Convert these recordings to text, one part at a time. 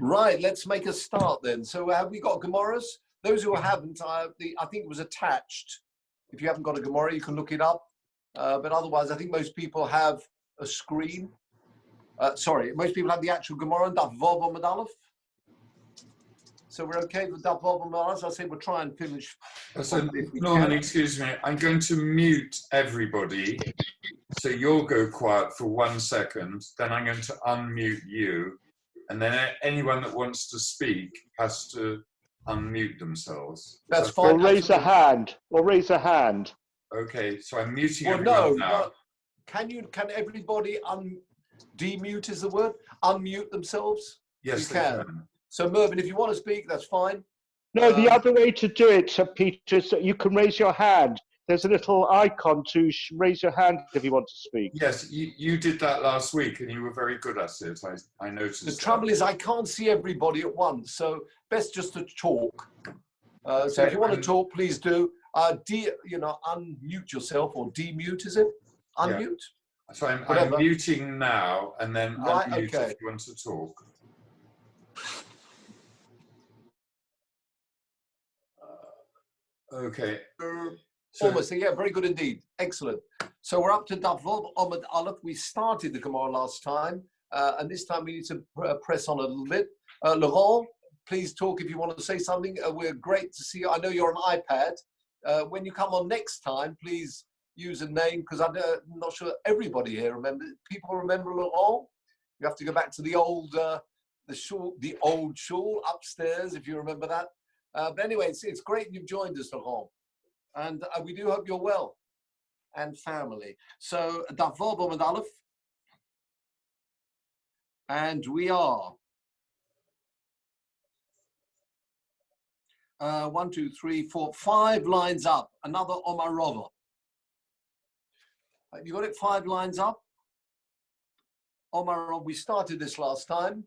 Right, let's make a start then. So have we got Gemaras? Those who haven't, I think it was attached. If you haven't got a Gemara, you can look it up. But otherwise, I think most people have a screen. Sorry, most people have the actual Gemara and Daf Vav Amud Aleph. So we're okay with Daf Vav Amud Aleph. I say we'll try and finish. So, Norman, excuse me. I'm going to mute everybody. So you'll go quiet for 1 second. Then I'm going to unmute you. And then anyone that wants to speak has to unmute themselves. That's fine. Or raise a hand. Or raise a hand. Okay, so I'm muting everyone now. No. Can everybody demute is the word? Unmute themselves? Yes, you can. So Mervyn, if you want to speak, that's fine. No, the other way to do it, Peter, is that you can raise your hand. There's a little icon to raise your hand if you want to speak. Yes, you did that last week and you were very good at it. I noticed. The trouble is I can't see everybody at once, so best just to talk. So if you want to talk, please do. Unmute yourself or demute, is it? Unmute? Yeah. So I'm muting now and then unmute if you want to talk. Okay. Almost, yeah, very good indeed. Excellent. So we're up to Daf Vav Amud Aleph. We started the Gemara last time, and this time we need to press on a little bit. Laurent, please talk if you want to say something. We're great to see you. I know you're on iPad. When you come on next time, please use a name, because I'm not sure everybody here remembers. People remember Laurent? You have to go back to the old shul upstairs, if you remember that. But anyway, it's great you've joined us, Laurent. And we do hope you're well and family. So, Daf Vav Amud Aleph. And we are 1, 2, 3, 4, 5 lines up. Another Omar Rova. Have you got it 5 lines up? Omar Rova, we started this last time.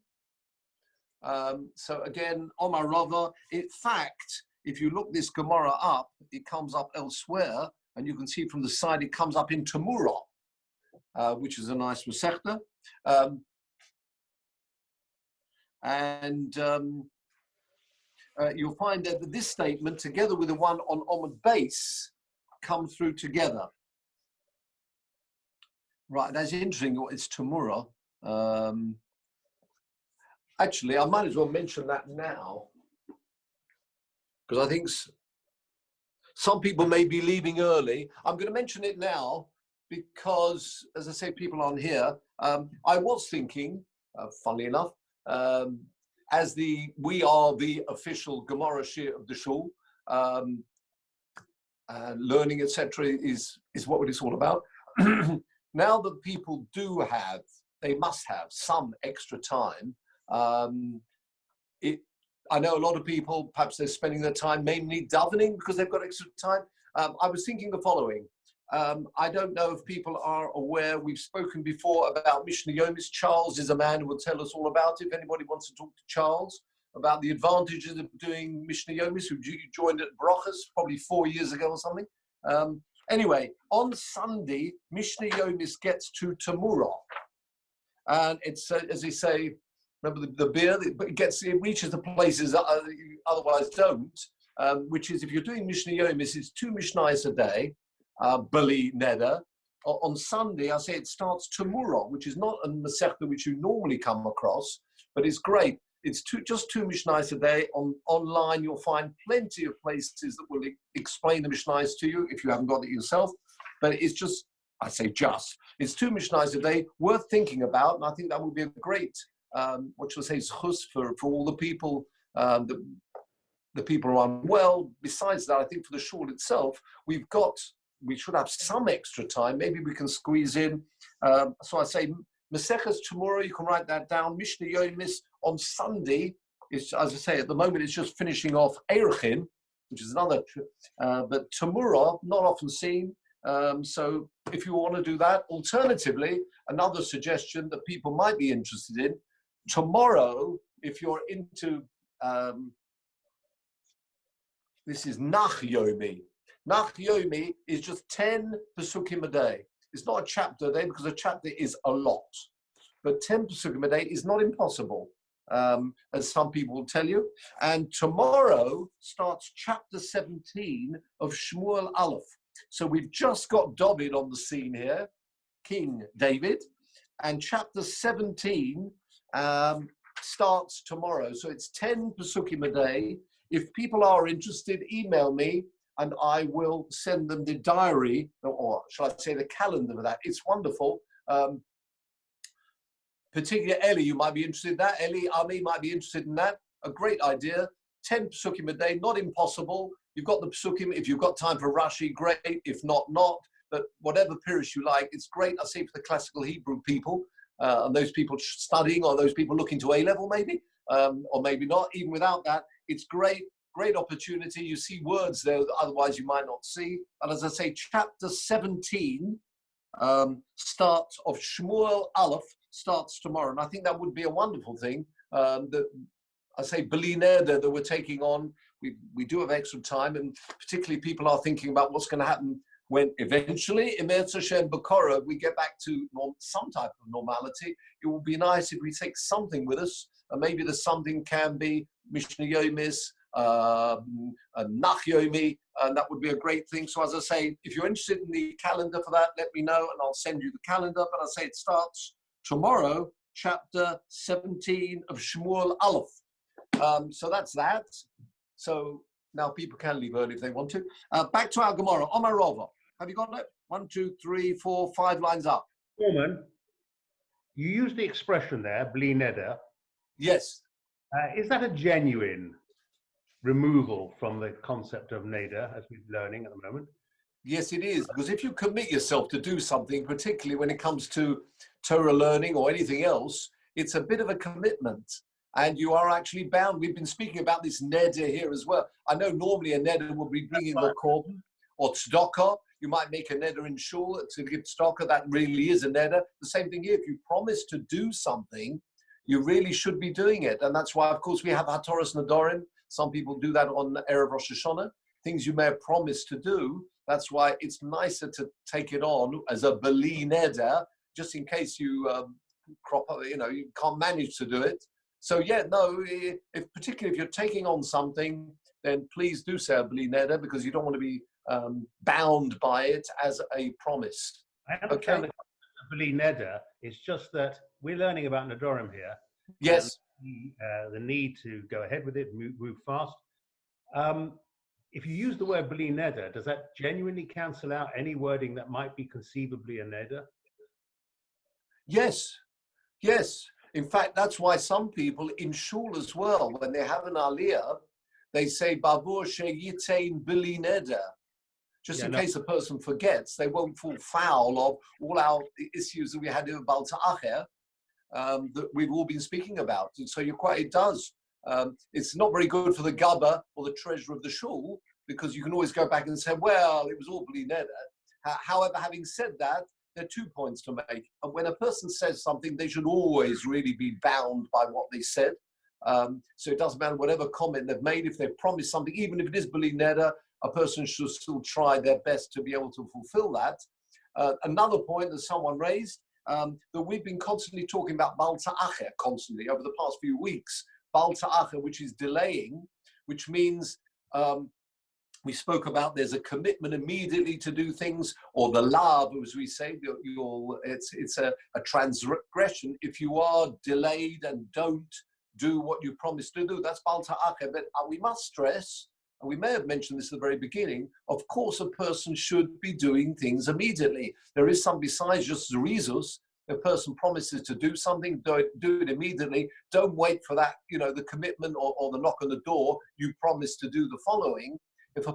So again, Omar Rava, in fact, if you look this Gemara up, it comes up elsewhere, and you can see from the side it comes up in Tamura, which is a nice Masechta. You'll find that this statement, together with the one on Omad Base, come through together. Right, that's interesting. It's Tamura. Actually, I might as well mention that now, because I think some people may be leaving early. I'm going to mention it now because, as I say, people on here, I was thinking, funnily enough, we are the official Gemara Shiur of the Shul, learning, etc., is what it's all about. Now that people they must have some extra time. I know a lot of people, perhaps they're spending their time mainly davening because they've got extra time. I was thinking the following. I don't know if people are aware, we've spoken before about Mishnah Yomis. Charles is a man who will tell us all about it. If anybody wants to talk to Charles about the advantages of doing Mishnah Yomis, who joined at Brochus probably 4 years ago or something. Anyway, on Sunday, Mishnah Yomis gets to Tamura. And it's, as they say, remember the beer, it reaches the places that otherwise don't, which is if you're doing Mishnah Yomis, it's 2 Mishnayos a day, Bali Neder. On Sunday, I say it starts Tamura, which is not a Masechta which you normally come across, but it's great. It's just 2 Mishnayos a day. Online, you'll find plenty of places that will explain the Mishnayos to you if you haven't got it yourself. But it's just, it's 2 Mishnayos a day, worth thinking about, and I think that would be a great what shall I say, zchus for all the people, the people who are unwell. Besides that, I think for the shul itself, we should have some extra time. Maybe we can squeeze in. So I say, Maseches tomorrow, you can write that down. Mishnah Yomis on Sunday, is, as I say, at the moment, it's just finishing off Erechin, which is another, but Tamura, not often seen. So if you want to do that, alternatively, another suggestion that people might be interested in, tomorrow, if you're into, this is Nach Yomi. Nach Yomi is just 10 Pesukim a day. It's not a chapter a day because a chapter is a lot. But 10 Pesukim a day is not impossible. as some people will tell you. And tomorrow starts chapter 17 of Shmuel Aleph. So we've just got David on the scene here, King David, and chapter 17 starts tomorrow. So it's 10 Pesukim a day. If people are interested, email me and I will send them the diary, or shall I say the calendar for that. It's wonderful. Particularly Ellie, you might be interested in that. Ellie, Ami might be interested in that. A great idea. 10 Pesukim a day, not impossible. You've got the Pesukim. If you've got time for Rashi, great. If not, not. But whatever Pirish you like, it's great. I say for the classical Hebrew people, and those people studying, or those people looking to A-level maybe, or maybe not. Even without that, it's great. Great opportunity. You see words there that otherwise you might not see. And as I say, chapter 17 starts of Shmuel Aleph starts tomorrow. And I think that would be a wonderful thing. That I say Bli Neder that we're taking on. We do have extra time, and particularly people are thinking about what's going to happen when eventually, in Eretz Hashem B'Korah, we get back to some type of normality. It would be nice if we take something with us, and maybe the something can be Mishnah Yomis, Nach Yomi, and that would be a great thing. So as I say, if you're interested in the calendar for that, let me know and I'll send you the calendar. But I say it starts tomorrow, chapter 17 of Shmuel Aleph. So that's that. So now people can leave early if they want to. Back to our Gemara. Omar Rova. Have you got it? 1, 2, 3, 4, 5 lines up. Norman, you used the expression there, Bli Neder. Yes. Is that a genuine removal from the concept of Neder, as we're learning at the moment? Yes, it is. Because if you commit yourself to do something, particularly when it comes to Torah learning or anything else, it's a bit of a commitment. And you are actually bound. We've been speaking about this neder here as well. I know normally a neder will be bringing the korban or tzedakah. You might make a neder in shul to give tzedakah. That really is a neder. The same thing here. If you promise to do something, you really should be doing it. And that's why, of course, we have HaToras Nedorim. Some people do that on Erev Rosh Hashanah. Things you may have promised to do. That's why it's nicer to take it on as a Bli Neder, just in case you crop up, you can't manage to do it. So yeah, no, particularly if you're taking on something, then please do say a Bli Neder, because you don't want to be bound by it as a promise. I understand the Bli Neder. It's just that we're learning about Nedorim here. Yes. The need to go ahead with it, move fast. If you use the word Bli Neder, does that genuinely cancel out any wording that might be conceivably a Neder? Yes, yes. In fact, that's why some people in shul as well, when they have an aliyah, they say Babur sheyitain Bli Neder. Just in case a person forgets, they won't fall foul of all our issues that we had in Bal Ta'acher that we've all been speaking about. And so you're quite, it does. It's not very good for the gabba or the treasurer of the shul, because you can always go back and say, well, it was all Bli Neder. However, having said that, there are 2 points to make. And when a person says something, they should always really be bound by what they said. So it doesn't matter whatever comment they've made. If they've promised something, even if it is Bli Neder, a person should still try their best to be able to fulfill that. Another point that someone raised, that we've been constantly talking about Bal Ta'acher constantly over the past few weeks. Bal Ta'acher, which is delaying, which means we spoke about there's a commitment immediately to do things, or the lav, as we say, it's a transgression. If you are delayed and don't do what you promised to do, that's Bal Ta'acher. But we must stress, and we may have mentioned this at the very beginning, of course a person should be doing things immediately. There is some besides just Zerizus. If a person promises to do something, do it immediately. Don't wait for that, the commitment or the knock on the door. You promise to do the following. If a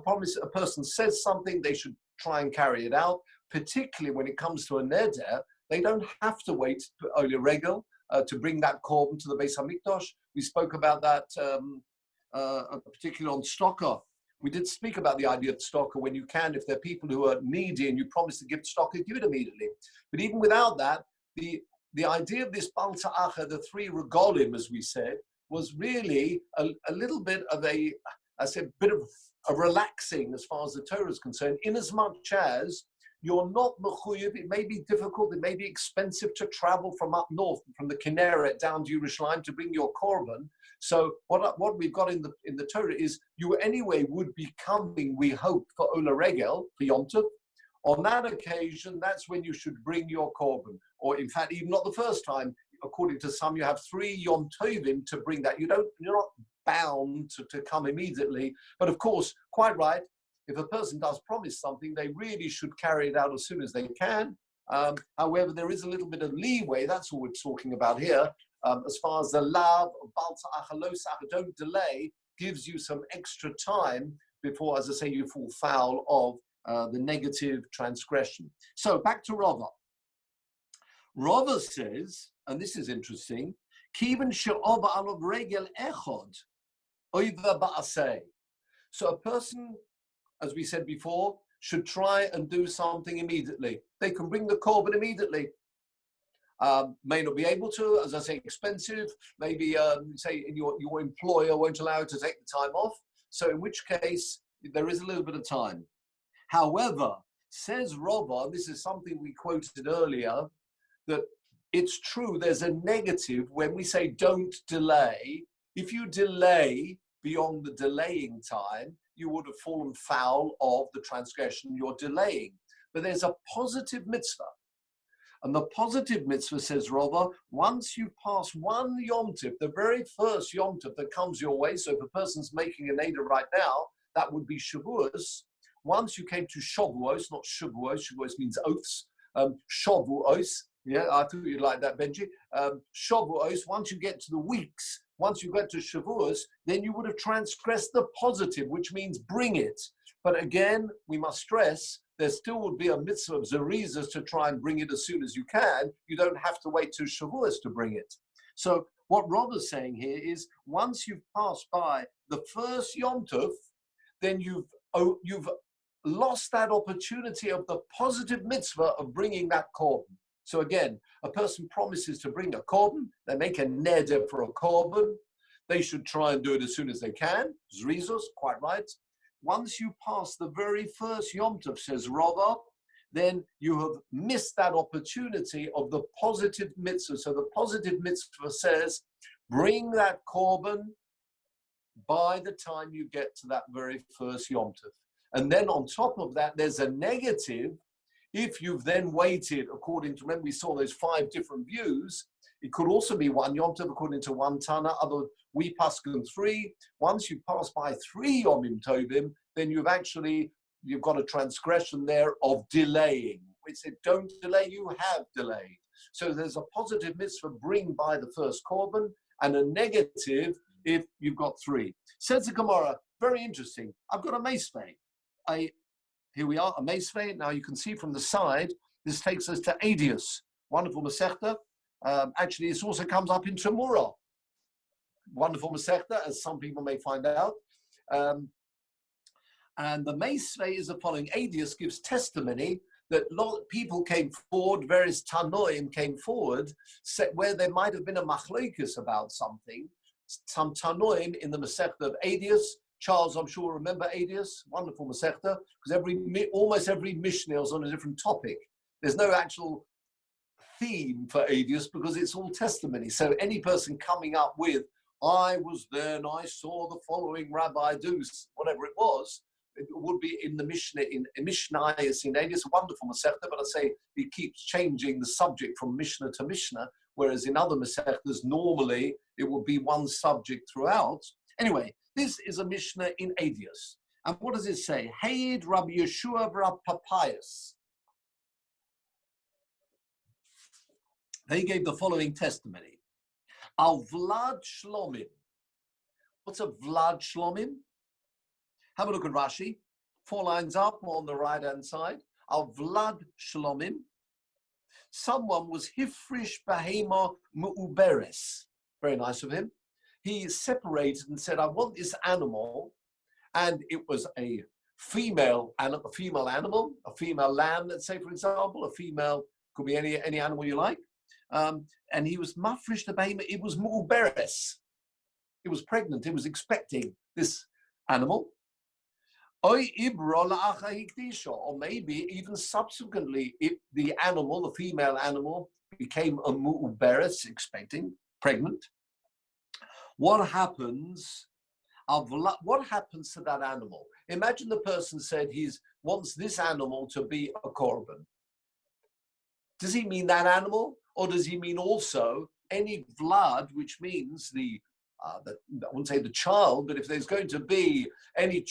person says something, they should try and carry it out, particularly when it comes to a neder. They don't have to wait regel to bring that korban to the Beis HaMikdash. We spoke about that particularly on Stocker. We did speak about the idea of Stocker when you can, if there are people who are needy and you promise to give Stocker, give it immediately. But even without that, the idea of this Bal Ta'acher, the 3 regolim, as we said, was really a little bit of a relaxing as far as the Torah is concerned, in as much as you're not mechuyev. It may be difficult, it may be expensive to travel from up north, from the Kinneret down to Yerushalayim to bring your korban. So what we've got in the Torah is you anyway would be coming, we hope, for Ola Regel, for Yom Tov. On that occasion, that's when you should bring your korban. Or in fact, even not the first time. According to some, you have 3 Yom Tovim to bring that. You're not bound to come immediately. But of course, quite right, if a person does promise something, they really should carry it out as soon as they can. However, there is a little bit of leeway. That's what we're talking about here. As far as the lav of don't delay, gives you some extra time before, as I say, you fall foul of the negative transgression. So back to Rava. Rava says, and this is interesting, Kiven she'ova alov regel echod oiva ba'aseh. So a person, as we said before, should try and do something immediately. They can bring the korban immediately. May not be able to, as I say, expensive. Maybe say your employer won't allow you to take the time off. So in which case, there is a little bit of time. However, says Rava, and this is something we quoted earlier, that it's true, there's a negative when we say don't delay. If you delay beyond the delaying time, you would have fallen foul of the transgression you're delaying. But there's a positive mitzvah. And the positive mitzvah, says Rava, once you pass one Yom Tov, the very first Yom Tov that comes your way, so if a person's making an Eidah right now, that would be Shavuos. Once you came to Shavuos, not Shavuos, Shavuos means oaths, Shavuos, yeah, I thought you'd like that, Benji. Shavuos, once you get to the weeks, once you get to Shavuos, then you would have transgressed the positive, which means bring it. But again, we must stress, there still would be a mitzvah of Zerizas to try and bring it as soon as you can. You don't have to wait till Shavuos to bring it. So what Rob is saying here is, once you've passed by the first Yom Tov, then you've lost that opportunity of the positive mitzvah of bringing that korban. So again, a person promises to bring a korban, they make a neder for a korban, they should try and do it as soon as they can. Zrizos, quite right. Once you pass the very first Yom Tov, says Rava, then you have missed that opportunity of the positive mitzvah. So the positive mitzvah says, bring that korban by the time you get to that very first Yom Tov. And then on top of that, there's a negative. If you've then waited, according to, remember we saw those 5 different views, it could also be one Yom Tov according to one Tana, other we paskin 3. Once you pass by 3 Yomim Tovim, then you've got a transgression there of delaying. We said, don't delay, you have delayed. So there's a positive mitzvah, bring by the first korban, and a negative if you've got 3. Says the Gemara, very interesting. I've got a mesvei. Here we are, a mesvei. Now you can see from the side, this takes us to Adius. Wonderful Masechta. Actually, this also comes up in Tamura. Wonderful Masechta, as some people may find out. And the mesvei is the following. Adius gives testimony that people came forward, various Tanoim came forward, where there might have been a machlokes about something. Some Tanoim in the Masechta of Adius. Charles, I'm sure, remember Adius, wonderful Masechta, because almost every Mishnah is on a different topic. There's no actual theme for Adius because it's all testimony. So any person coming up with, I was there and I saw the following rabbi do, whatever it was, it would be in the Mishnah, in Mishnayos in Adius, wonderful Masechta, but I say it keeps changing the subject from Mishnah to Mishnah, whereas in other Masechtas, normally it would be one subject throughout. Anyway, this is a Mishnah in Adius. And what does it say? Heid Rabbi Yeshua Rab Papias. They gave the following testimony. Al Vlad Shlomim. What's a Vlad Shlomim? Have a look at Rashi. 4 lines up on the right-hand side. Al Vlad Shlomim. Someone was Hifrish Bahema Mu'uberes. Very nice of him. He separated and said, I want this animal. And it was a female animal, a female lamb, let's say, for example, a female, could be any animal you like. And he was mafresh the behemah. It was mu'uberes. It was pregnant. It was expecting this animal. Or maybe even subsequently, if the animal, the female animal, became a mu'uberes, expecting, pregnant, what happens? What happens to that animal? Imagine the person said he wants this animal to be a korban. Does he mean that animal, or does he mean also any vlad, which means I wouldn't say the child, but if there's going to be any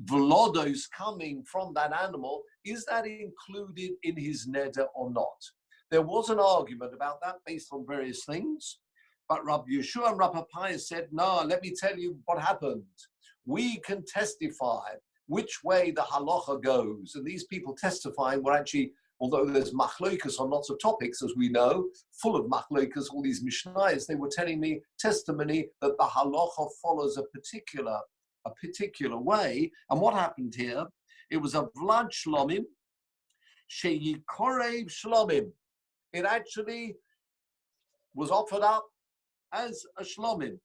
vlodos coming from that animal, is that included in his neder or not? There was an argument about that based on various things, but Rabbi Yeshua and Rabbi Papai said, no, let me tell you what happened. We can testify which way the halacha goes, and these people testifying were actually, although there's machlokas on lots of topics, as we know, full of machlokas, all these mishnayos, they were telling me testimony that the halacha follows a particular way. And what happened here? It was a vlad shlomim, sheyikorev shlomim. It actually was offered up as a shlomim.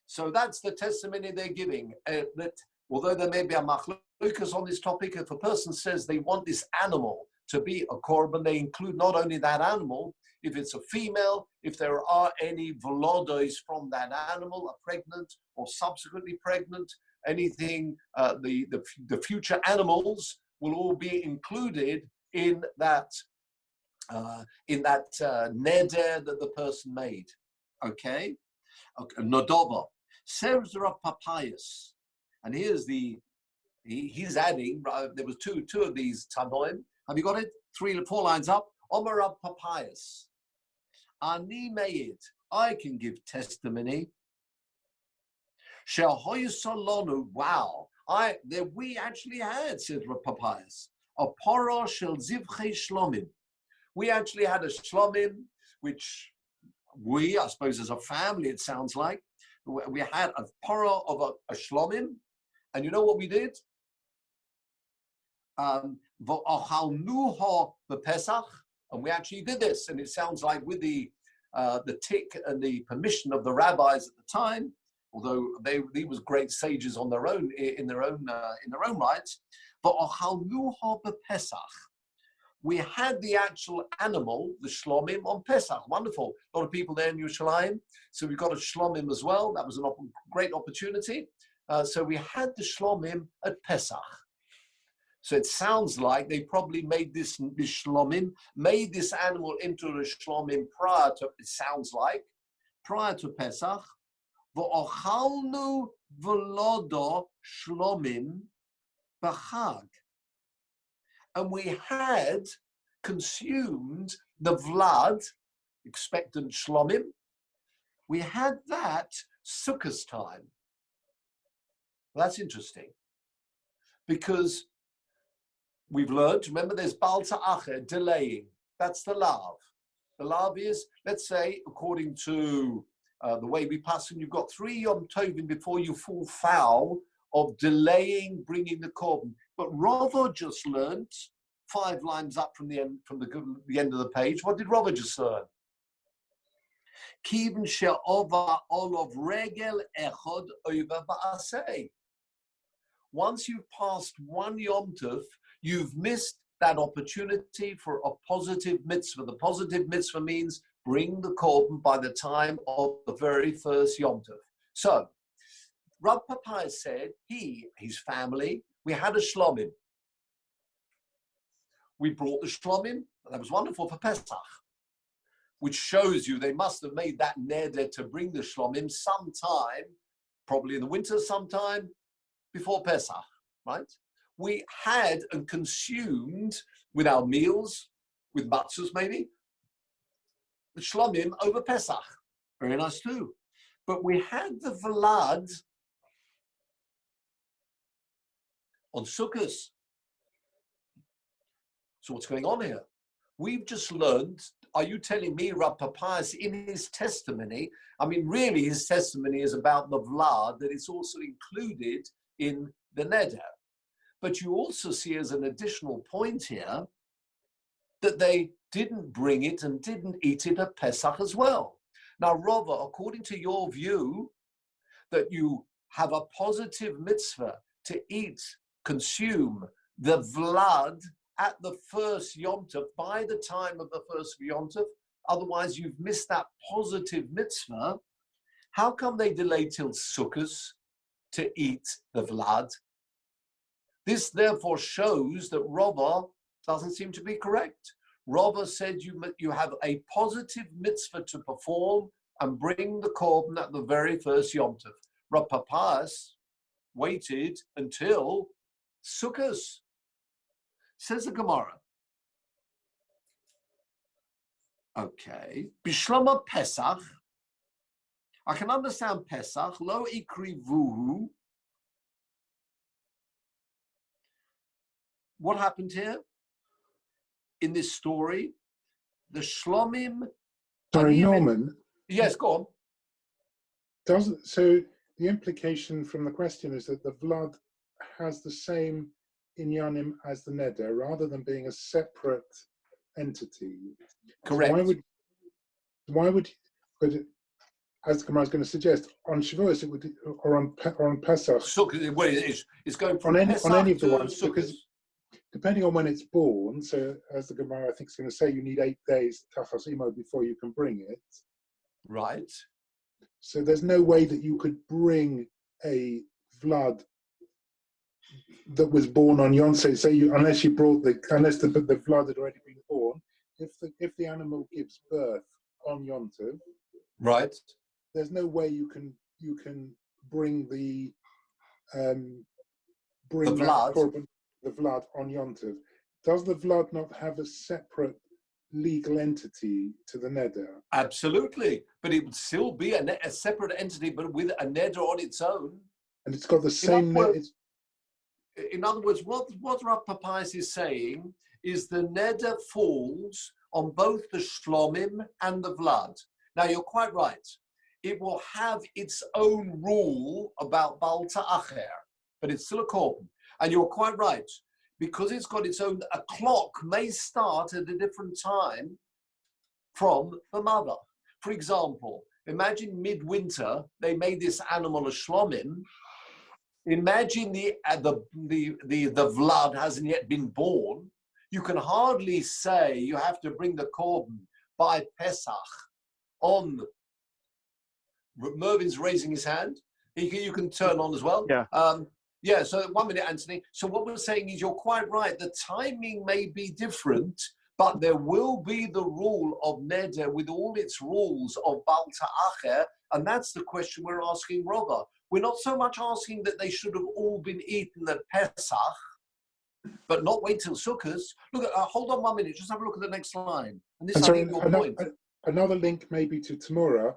So that's the testimony they're giving, that although there may be a machlokas on this topic, if a person says they want this animal to be a korban, they include not only that animal, if it's a female, if there are any vlodos from that animal, are pregnant or subsequently pregnant, anything, the future animals will all be included in that neder that the person made. Okay? Nodova. Serves Rav Papayas. And here's he's adding, there was two of these Tanoim. Have you got it? 4 lines up. Omer Rav Papayas. Ani meid. I can give testimony. Shehoyu Solonu. Wow. We actually had, said Rav Papayas, a poro shel zivchei shlomim. We actually had a shlomim, which I suppose as a family, it sounds like, we had a poro of a shlomim, and you know what we did? V'ochalnuho b'Pesach, and we actually did this, and it sounds like with the tick and the permission of the rabbis at the time, although they was great sages on their own in their own rights. V'ochalnuho b'Pesach. We had the actual animal, the shlomim, on Pesach. Wonderful. A lot of people there in Yerushalayim. So we got a shlomim as well. That was a great opportunity. So we had the shlomim at Pesach. So it sounds like they probably made this shlomim, made this animal into a shlomim prior to Pesach. V'ochalnu v'lodo shlomim b'chag. And we had consumed the vlad, expectant shlomim. We had that Sukkot time. Well, that's interesting, because we've learned, remember, there's bal ta'acher, delaying. That's the lav. The lav is, let's say, according to the way we pass, and you've got 3 Yom Tovim before you fall foul of delaying bringing the korban. But Rava just learned 5 lines up from the end of the page. What did Rava just learn? Kiven she'ova olov regel echod over ba'aseh. Once you've passed 1 Yom Tov, you've missed that opportunity for a positive mitzvah. The positive mitzvah means bring the korban by the time of the very first Yom Tov. So, Rav Papai said, his family, we had a shlomim. We brought the shlomim, and that was wonderful for Pesach, which shows you they must have made that neder to bring the shlomim sometime, probably in the winter sometime, before Pesach, right? We had and consumed with our meals, with matzahs maybe, the shlomim over Pesach. Very nice too. But we had the vlad on Sukkot. So what's going on here? We've just learned, are you telling me Rav Papayas in his testimony, I mean really his testimony is about the vlad, that it's also included in the neder. But you also see as an additional point here that they didn't bring it and didn't eat it at Pesach as well. Now, Rava, according to your view, that you have a positive mitzvah to eat, consume the vlad at the first Yom Tov, by the time of the first Yom Tov, otherwise you've missed that positive mitzvah. How come they delay till Sukkot to eat the vlad? This therefore shows that Rava doesn't seem to be correct. Rava said you have a positive mitzvah to perform and bring the korban at the very first Yom Tov. Rav Papas waited until Sukkot. Says the Gemara. Okay. Bishlama Pesach. I can understand Pesach. Lo ikrivuhu. What happened here? In this story, the Shlomim. Sorry, Norman. Yes, go on. So the implication from the question is that the Vlad has the same inyanim as the neder, rather than being a separate entity. Correct. So why would, but as the Gemara is going to suggest, on Shavuos it would, or on Pesach. So, well, it's going from on Pesach any of the to ones, Sukkot. because depending on when it's born, so as the Gemara I think is going to say, you need 8 days tachas imo before you can bring it. Right. So there's no way that you could bring a Vlad that was born on Yonsei, unless the Vlad had already been born. If the animal gives birth on Yontiv, right, there's no way you can bring the Vlad. The Vlad on Yontiv. Does the Vlad not have a separate legal entity to the neder? Absolutely, but it would still be a separate entity, but with a neder on its own. And it's got the same. In other words, what Rav Papais is saying is the neder falls on both the shlomim and the vlad. Now, you're quite right. It will have its own rule about bal ta'acher, but it's still a korban. And you're quite right. Because it's got its own, a clock may start at a different time from the mother. For example, imagine midwinter, they made this animal a shlomim. Imagine the Vlad hasn't yet been born. You can hardly say you have to bring the korban by Pesach on. Mervin's raising his hand. You can turn on as well. Yeah. So 1 minute, Anthony. So what we're saying is you're quite right. The timing may be different, but there will be the rule of neder with all its rules of bal ta'acher, and that's the question we're asking Rava. We're not so much asking that they should have all been eaten at Pesach, but not wait till Sukkot. Look, hold on 1 minute. Just have a look at the next line. And this is your point. Another link maybe to Tamura.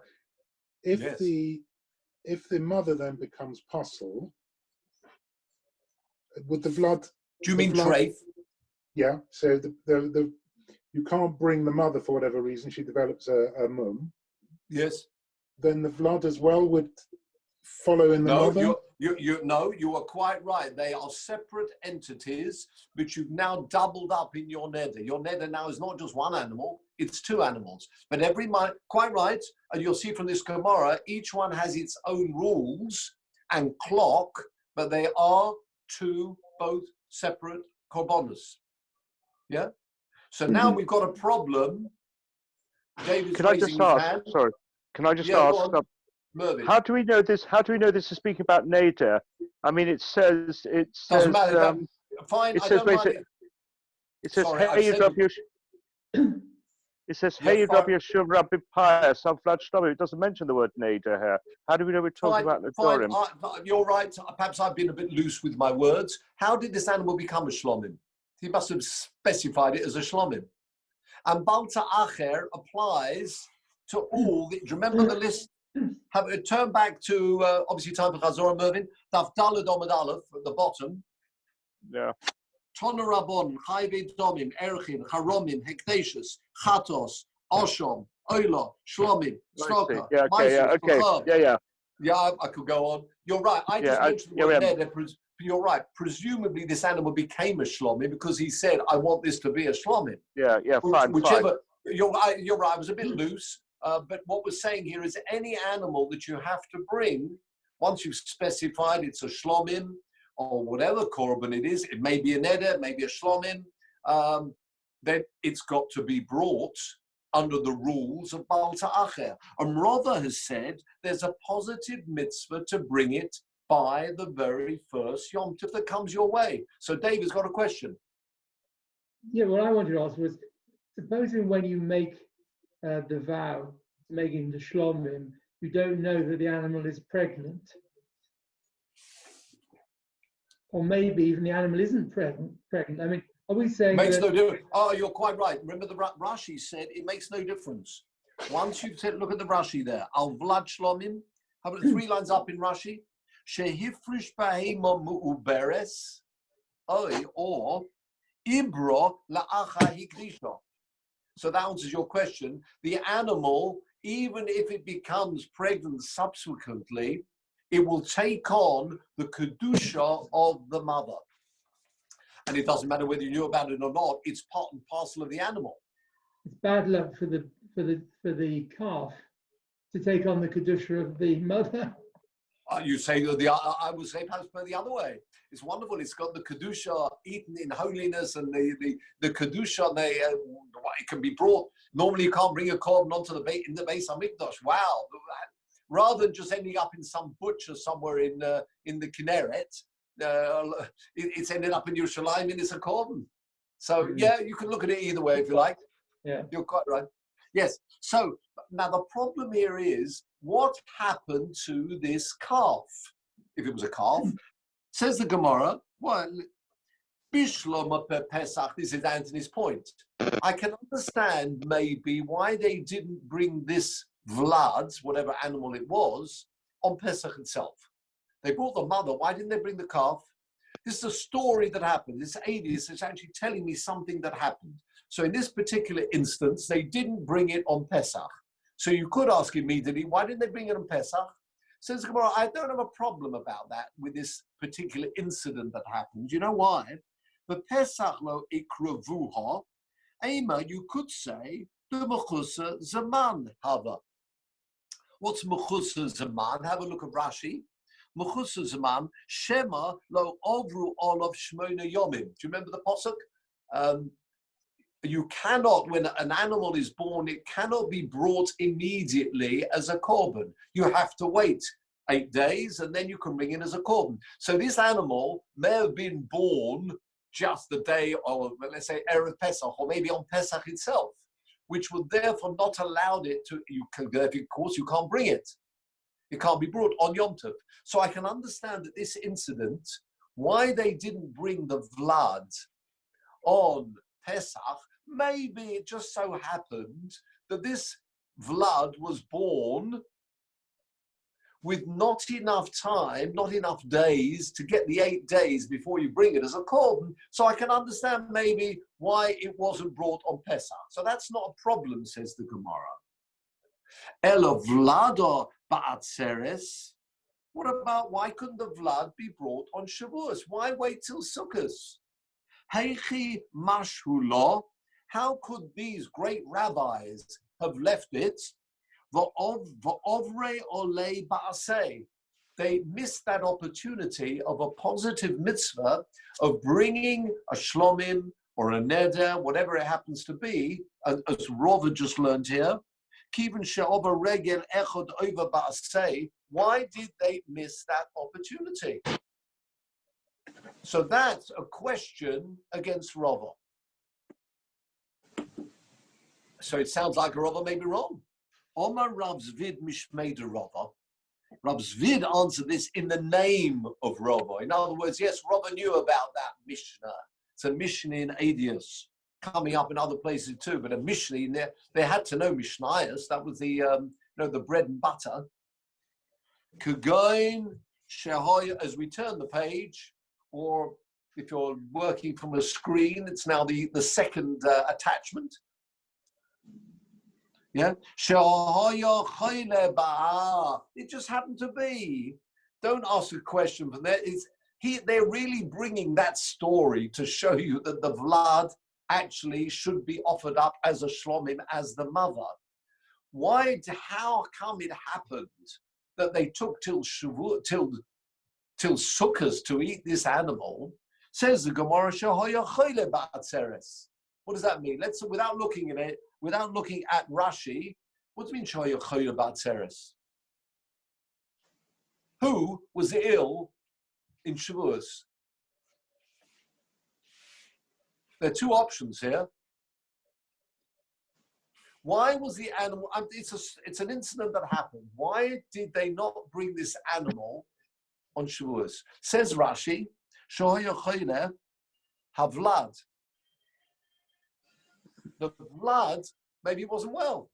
If Yes. the mother then becomes puzzle, with the Vlad. Do you mean treif? Yeah. So the you can't bring the mother for whatever reason. She develops a mum. Yes. Then the Vlad as well would follow in the mother. You are quite right. They are separate entities, but you've now doubled up in your neder. Your neder now is not just one animal; it's 2 animals. But quite right, and you'll see from this Gemara, each one has its own rules and clock, but they are 2 both separate korbanos. Yeah. So now we've got a problem. David's Can I just ask? hand. Sorry. Can I just ask? Mervyn. How do we know this? How do we know this is speaking about neder? I mean, it says. Doesn't matter. Fine. It says basically. It says hey It says hey Rabbi Yeshua Rabbi Pius Vlad Shlomo. It doesn't mention the word neder here. How do we know we're talking about the Dorim? You're right. Perhaps I've been a bit loose with my words. How did this animal become a shlomim? He must have specified it as a shlomim. And bal ta'acher applies to all. Do you remember the list? Turn back to obviously time for Chazorah, Mervyn. Daf Daled Omid Aleph at the bottom. Yeah. Tona Rabon, Chayvei Domim, Erchin, Charomim, Hekdeshus, Chatos, Oshom, Oila, Shlomim, Snoka, Yeah, okay, Yeah, I could go on. You're right. I just mentioned the word neder. You're right. Presumably, this animal became a shlomim because he said, "I want this to be a shlomim." Yeah, fine. Whichever. You're right. I was a bit loose, but what we're saying here is any animal that you have to bring Once you've specified it's a shlomim or whatever korban it is, it may be a neder, maybe a shlomim, then it's got to be brought under the rules of Baal Ta'acher. And Rava has said there's a positive mitzvah to bring it by the very first Yom Tov that comes your way. So David's got a question. Yeah, what I wanted to ask was, supposing when you make the vow, making the shlomim, you don't know that the animal is pregnant. Or maybe even the animal isn't pregnant. I mean, are we saying makes that... no difference? Oh, you're quite right. Remember the Rashi said it makes no difference. Once you've said, look at the Rashi there. Al vlad shlomim. How about 3 lines up in Rashi? Shehifrish bahema mu'uberes. Or ibro la'acha hikdisha. So that answers your question. The animal, even if it becomes pregnant subsequently, it will take on the kedusha of the mother. And it doesn't matter whether you knew about it or not, it's part and parcel of the animal. It's bad luck for the calf to take on the kedusha of the mother. You say I would say perhaps the other way. It's wonderful. It's got the kedusha eaten in holiness, and the kedusha. It can be brought. Normally, you can't bring a korban onto the Beis Hamikdash. Wow! Rather than just ending up in some butcher somewhere in the Kinneret, it's ended up in Yerushalayim and it's a korban. So yeah, you can look at it either way if you like. Yeah, you're quite right. Yes. So now the problem here is what happened to this calf? If it was a calf, says the Gemara. Well, Bishloma per Pesach. This is Anthony's point. I can understand maybe why they didn't bring this vlad, whatever animal it was, on Pesach itself. They brought the mother. Why didn't they bring the calf? This is a story that happened. This Adis is actually telling me something that happened. So in this particular instance, they didn't bring it on Pesach. So you could ask immediately, why didn't they bring it on Pesach? Says Gemara, I don't have a problem about that with this particular incident that happened. You know why? The Pesach lo ikravuha, Ema, you could say, the mechusa zaman hava. What's mechusa zaman? Have a look at Rashi. Mechusa zaman, shema lo ovru olav shmona yomim. Do you remember the pasuk? You cannot, when an animal is born, it cannot be brought immediately as a korban. You have to wait 8 days and then you can bring it as a korban. So this animal may have been born just the day, or let's say Erev Pesach, or maybe on Pesach itself, which would therefore not allow it to, of course you can't bring it. It can't be brought on Yom Tov. So I can understand that this incident, why they didn't bring the Vlad on Pesach, maybe it just so happened that this Vlad was born with not enough time, not enough days to get the 8 days before you bring it as a korban. So I can understand maybe why it wasn't brought on Pesach. So that's not a problem, says the Gemara. Elo Vlado ba'atzeres. What about, why couldn't the Vlad be brought on Shavuos? Why wait till Sukkot? Heichi mashhulo. How could these great rabbis have left it? V'ovre olei ba'aseh. They missed that opportunity of a positive mitzvah of bringing a shlomim or a neder, whatever it happens to be, as Rova just learned here. Kiven she'over regel echod over ba'aseh. Why did they miss that opportunity? So that's a question against Rava. So it sounds like Rava may be wrong. Omar Rav Zvid Mishmeida Rava. Rav Zvid answered this in the name of Rava. In other words, yes, Rava knew about that Mishnah. It's a Mishnah in Adius, coming up in other places too, but a Mishnah in there, they had to know Mishnayos. That was the the bread and butter. Kugoin Shehoy, as we turn the page, or if you're working from a screen, it's now the second attachment. Yeah, it just happened to be. Don't ask a question from there. They're really bringing that story to show you that the Vlad actually should be offered up as a shlomim, as the mother. How come it happened that they took till Sukkot to eat this animal, says the Gemara, Shehoya Choyle Ba'atzeres. What does that mean? Let's, without looking at it, without looking at Rashi, what does it mean Shehoya Choyle Ba'atzeres? Who was ill in Shavuos? There are two options here. Why was the animal? It's an incident that happened. Why did they not bring this animal on Shavuos? Says Rashi, Shohaya Choyle Havlad. The blood maybe wasn't well,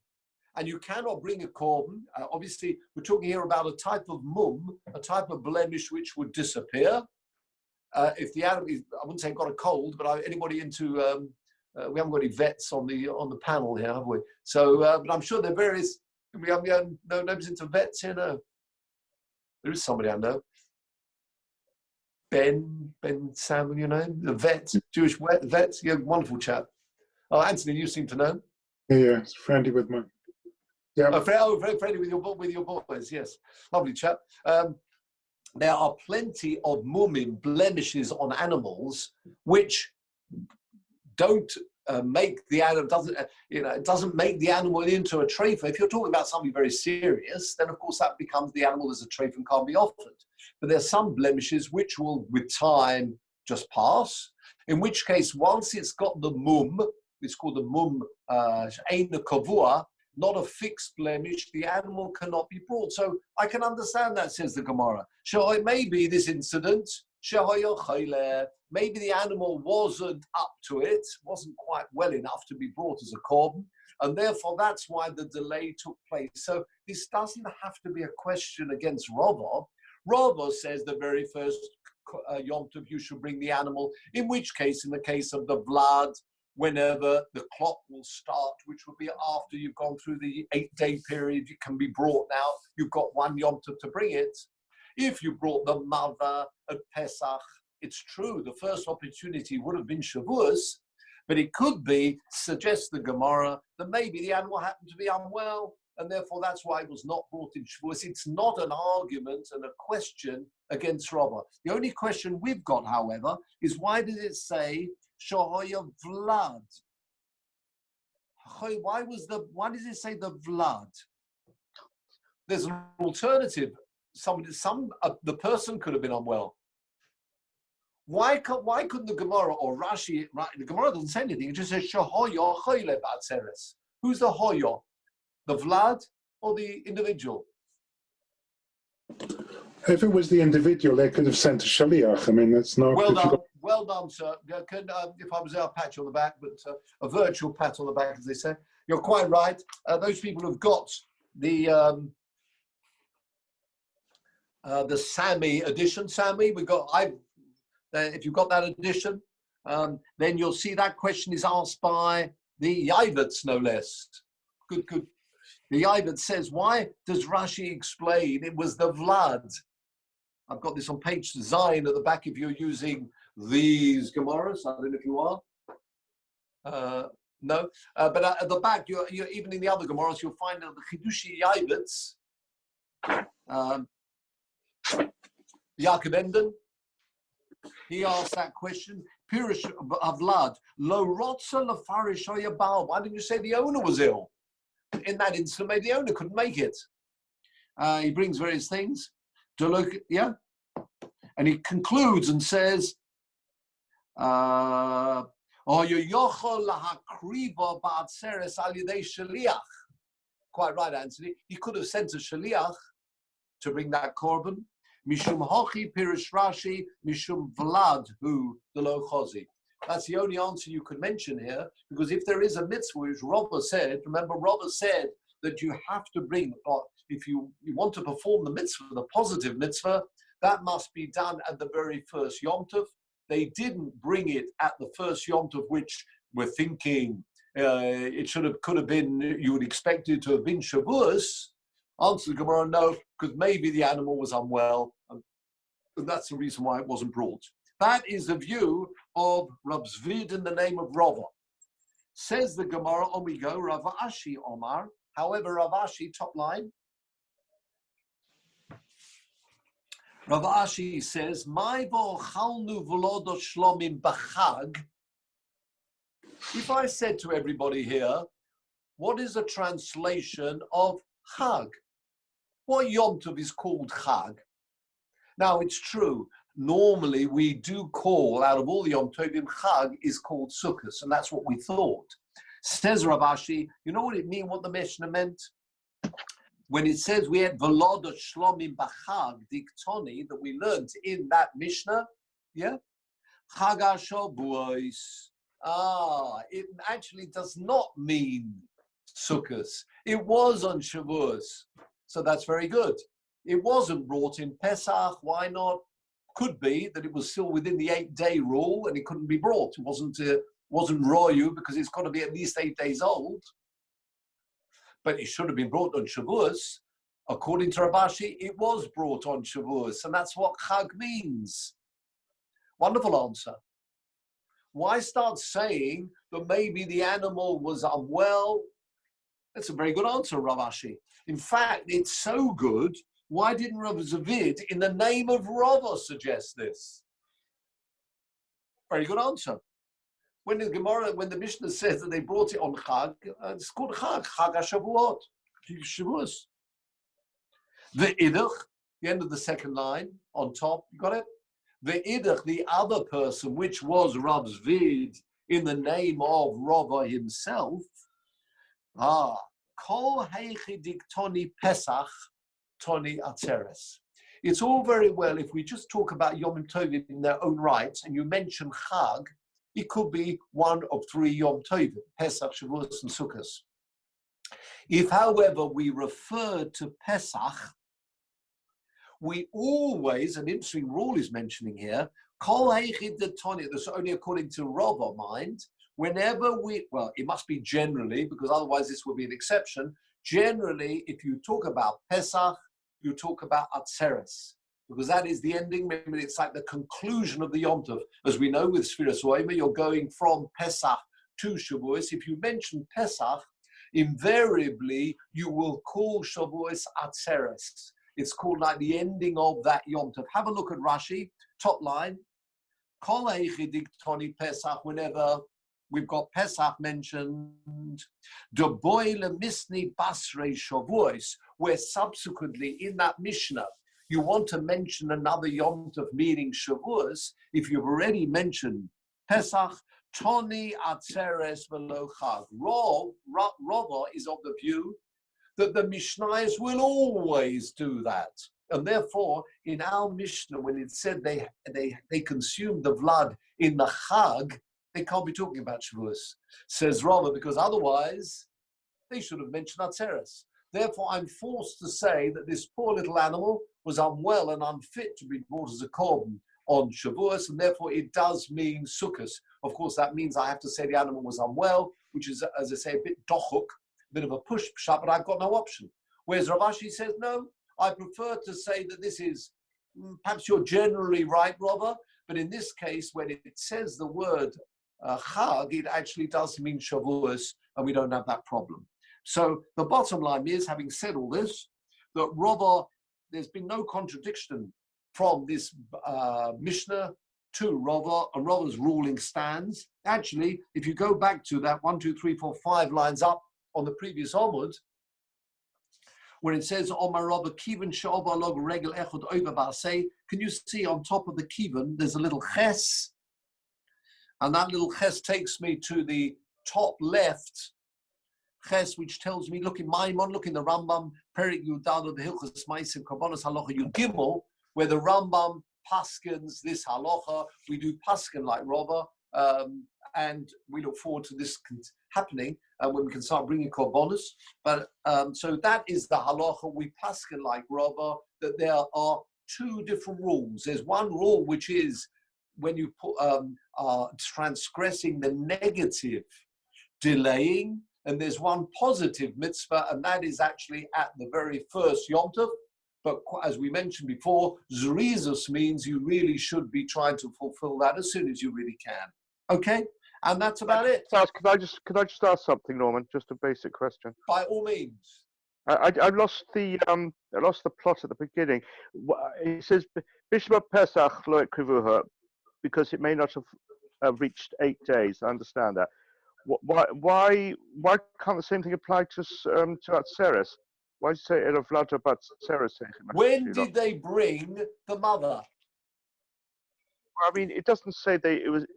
and you cannot bring a korban. Obviously, we're talking here about a type of mum, a type of blemish which would disappear if the animal. I wouldn't say got a cold, but anybody into we haven't got any vets on the panel here, have we? So, but I'm sure there are various. We have nobody's into vets here. No, there is somebody I know. Ben Samuel, you know, the vet, Jewish vet. Yeah, wonderful chap. Oh, Anthony, you seem to know. Yeah, it's friendly with mine. Yeah. Very friendly with your boys. Yes, lovely chap. There are plenty of mumim, blemishes on animals, which don't make the animal doesn't make the animal into a treifa. If you're talking about something very serious, then of course that becomes the animal as a treifa and can't be offered. But there's some blemishes which will, with time, just pass. In which case, once it's got the mum, it's called the mum eina kavua, not a fixed blemish, the animal cannot be brought. So I can understand that, says the Gemara. So it may be this incident, maybe the animal wasn't up to it, wasn't quite well enough to be brought as a korban, and therefore that's why the delay took place. So this doesn't have to be a question against Rava. Rava says the very first Yom Tov you should bring the animal, in which case, in the case of the Vlad, whenever the clock will start, which will be after you've gone through the 8-day period, it can be brought now. You've got one Yom Tov to bring it. If you brought the mother at Pesach, it's true, the first opportunity would have been Shavuos, but it could be, suggests the Gemara, that maybe the animal happened to be unwell, and therefore that's why it was not brought in Shavuos. It's not an argument and a question against Rava. The only question we've got, however, is why did it say Shohoya Vlad? Why did it say the Vlad? There's an alternative. The person could have been unwell. Why couldn't the Gemara or Rashi? The Gemara doesn't say anything. It just says Shohoya Choyle Ba'atzeres. Who's the Hoyo? The Vlad or the individual? If it was the individual, they could have sent a shaliach. I mean, that's not. Well done, sir. If I was there, I'll pat you on the back, but a virtual pat on the back, as they say. You're quite right. Those people who've got the Sami edition, Sami, if you've got that edition, then you'll see that question is asked by the Yavets, no less. Good. The Yavet says, why does Rashi explain it was the Vlad? I've got this on page Zayin at the back if you're using these Gemaras. I don't know if you are. No. But at the back, you're even in the other Gemaras, you'll find that the Chidushi Yavets, Yaakov Enden, he asked that question. Pirush Avlad, lo rotza lefarish oyabal. Why didn't you say the owner was ill? In that incident, maybe the owner couldn't make it. He brings various things to look, yeah? And he concludes and says, quite right, Anthony. He could have sent a shaliach to bring that korban. Mishum hochi pirish Rashi, mishum vlad hu the lo chozi. That's the only answer you could mention here, because if there is a mitzvah, which Rava said, remember Rava said that you have to bring, if you want to perform the mitzvah, the positive mitzvah, that must be done at the very first Yom Tov. They didn't bring it at the first Yom Tov, which we're thinking could have been, you would expect it to have been Shavuos. Answer the Gemara, no, because maybe the animal was unwell, and that's the reason why it wasn't brought. That is the view of Rav Zvid in the name of Rava. Says the Gemara, on we go, Rav Ashi Omar. However, Rav Ashi, top line, Rav Ashi says, "My bo chalnu v'lodo shlomim b'chag." If I said to everybody here, what is a translation of Chag? What Yom Tov is called Chag? Now, it's true. Normally, we do call, out of all the Yom Tovim, Chag is called Sukkot, and that's what we thought. Says Rav Ashi, you know what it means, what the Mishnah meant? When it says we had Velod Shlomim B'Chag Diktoni, that we learned in that Mishnah, yeah? Chag HaShavuos. It actually does not mean Sukkot. It was on Shavuos. So that's very good. It wasn't brought in Pesach. Why not? Could be that it was still within the 8-day rule and it couldn't be brought. It wasn't Royu because it's got to be at least 8 days old. But it should have been brought on Shavuos. According to Rav Ashi, it was brought on Shavuos. And that's what Chag means. Wonderful answer. Why start saying that maybe the animal was unwell? That's a very good answer, Rav Ashi. In fact, it's so good, why didn't Rav Zavid, in the name of Rava, suggest this? Very good answer. When the Gemara, when the Mishnah says that they brought it on Chag, it's called Chag, Chag HaShavuot, Shavuos. The Idach, the end of the second line, on top, you got it? The Idach, the other person, which was Rav Zvid, in the name of Rava himself, Kol Heichidik Toni Pesach, Toni Atzeres. It's all very well if we just talk about Yom Tovim in their own right, and you mention Chag, it could be one of 3 Yom Tovim, Pesach, Shavuos, and Sukkot. If, however, we refer to Pesach, we always, an interesting rule is mentioning here, Kol Heichid de Toni, that's only according to Rava mind, whenever we, well, it must be generally, because otherwise this will be an exception, generally, if you talk about Pesach, you talk about Atzeres, because that is the ending, maybe it's like the conclusion of the Yom Tov. As we know with Sfiras Oimer, you're going from Pesach to Shavuos. If you mention Pesach, invariably, you will call Shavuos Atzeres. It's called like the ending of that Yom Tov. Have a look at Rashi, top line. Kol Heichidik Toni Pesach, whenever we've got Pesach mentioned, De Boile Misni Basrei Shavuos, where subsequently in that Mishnah, you want to mention another Yom Tov meaning Shavuos, if you've already mentioned Pesach, Toni Atzeres V'lo Chag. Rava is of the view that the Mishnayos will always do that. And therefore, in our Mishnah, when it said they consumed the blood in the Chag, they can't be talking about Shavuos, says Rava, because otherwise they should have mentioned Atzeres. Therefore, I'm forced to say that this poor little animal was unwell and unfit to be brought as a korban on Shavuos, and therefore it does mean Sukkot. Of course, that means I have to say the animal was unwell, which is, as I say, a bit dochuk, a bit of a push shot, but I've got no option. Whereas Rav Ashi says, no, I prefer to say that this is, perhaps you're generally right, Rava, but in this case, when it says the word Chag, it actually does mean Shavuos, and we don't have that problem. So the bottom line is, having said all this, that Rava, there's been no contradiction from this Mishnah to Rava, and Rava's ruling stands. Actually, if you go back to that 1, 2, 3, 4, 5 lines up on the previous Talmud, where it says, Omar Rava Kivan Sha'ova Log Regel Echod Over Basei, can you see on top of the Kivan, there's a little ches, and that little ches takes me to the top left ches, which tells me, look in Maimon, look in the Rambam, Perik Yudad of the Hilchas Maisim Kabbalas Halacha Yud Gimel, where the Rambam paskins this halacha. We do paskin like Rava, and we look forward to this happening when we can start bringing korbanos. But so that is the halacha. We paskin like Rava, that there are 2 different rules. There's one rule which is when you are transgressing the negative, delaying, and there's one positive mitzvah, and that is actually at the very first Yom Tov. But as we mentioned before, zerizus means you really should be trying to fulfill that as soon as you really can. Okay? And that's about it. Could I just ask something, Norman? Just a basic question. By all means. I lost the plot at the beginning. It says Bishma Pesach lo ekrivuha because it may not have reached 8 days. I understand that. Why can't the same thing apply to Atzeres? Why say it of Vlada about Atzeres? When did they bring the mother? I mean, it doesn't say it was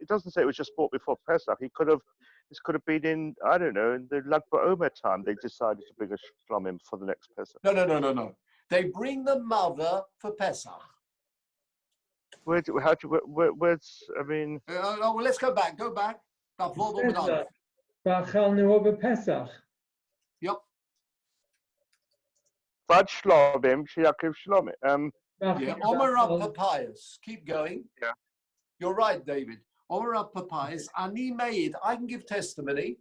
just bought before Pesach. This could have been in, I don't know, in the Lag BaOmer time. They decided to bring a shlomim for the next Pesach. No. They bring the mother for Pesach. Where's I mean? Well, let's go back. Go back. Ba'achalnu over Pesach. Yep. Vad shlomim sheyakiv shlomim. Yeah. Omer Papayas. Keep going. Yeah. You're right, David. Omer Papayas. Ani made. I can give testimony.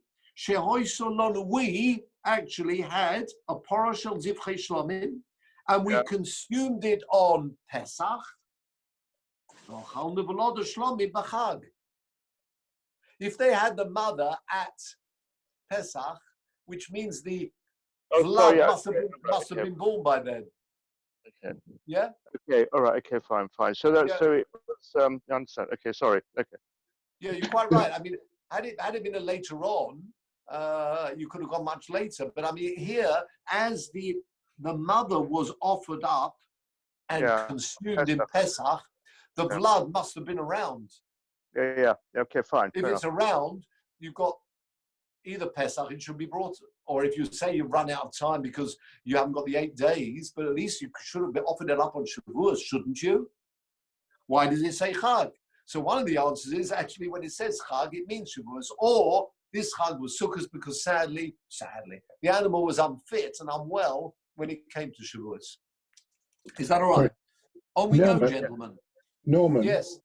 We actually had a parashal zivchei shlomim, and we consumed it on Pesach. If they had the mother at Pesach, which means the blood must have been born by then. Okay. Yeah. Okay. All right. Okay. Fine. So that so it was. I understand. Okay. Sorry. Okay. Yeah, you're quite right. I mean, had it been a later on, you could have gone much later. But I mean, here, as the mother was offered up and consumed in Pesach, the blood must have been around. Yeah. Okay. Fine. If it's around, you've got either Pesach, it should be brought, or if you say you've run out of time because you haven't got the 8 days, but at least you should have been offered it up on Shavuos, shouldn't you? Why does it say Chag? So one of the answers is actually when it says Chag, it means Shavuos, or this Chag was Sukkot because sadly, the animal was unfit and unwell when it came to Shavuos. Is that all right? On we go, gentlemen. Norman. Yes.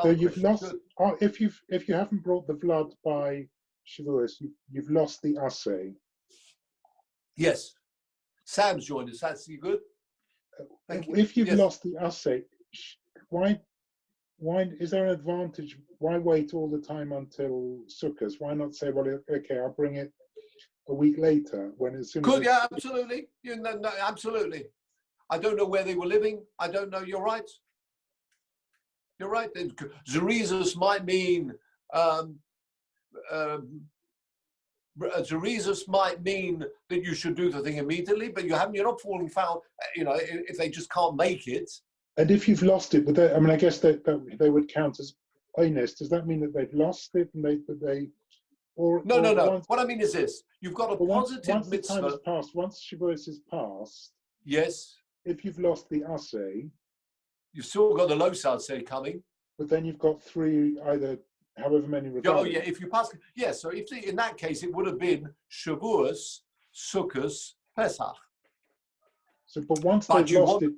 So you've lost, if you haven't brought the blood by Shavuos, you've lost the assay. Yes. Sam's joined us. That's you good? If you've lost the assay, why is there an advantage? Why wait all the time until Sukkot? Why not say, well, okay, I'll bring it a week later when it's absolutely. No, absolutely. I don't know where they were living. I don't know. You're right. You're right. Zerezus might mean Zerezus might mean that you should do the thing immediately, but you're not falling foul. If they just can't make it. And if you've lost it, I guess they would count as honest. Does that mean that they've lost it and No. What I mean is this: you've got a positive once mitzvah. The time has passed, once Shavuos is passed. Yes. If you've lost the assay, you've still got the los assay coming. But then you've got three, either however many. Oh yeah, if you pass, So if in that case it would have been Shavuos, Sukkot, Pesach. So, but once they've lost it,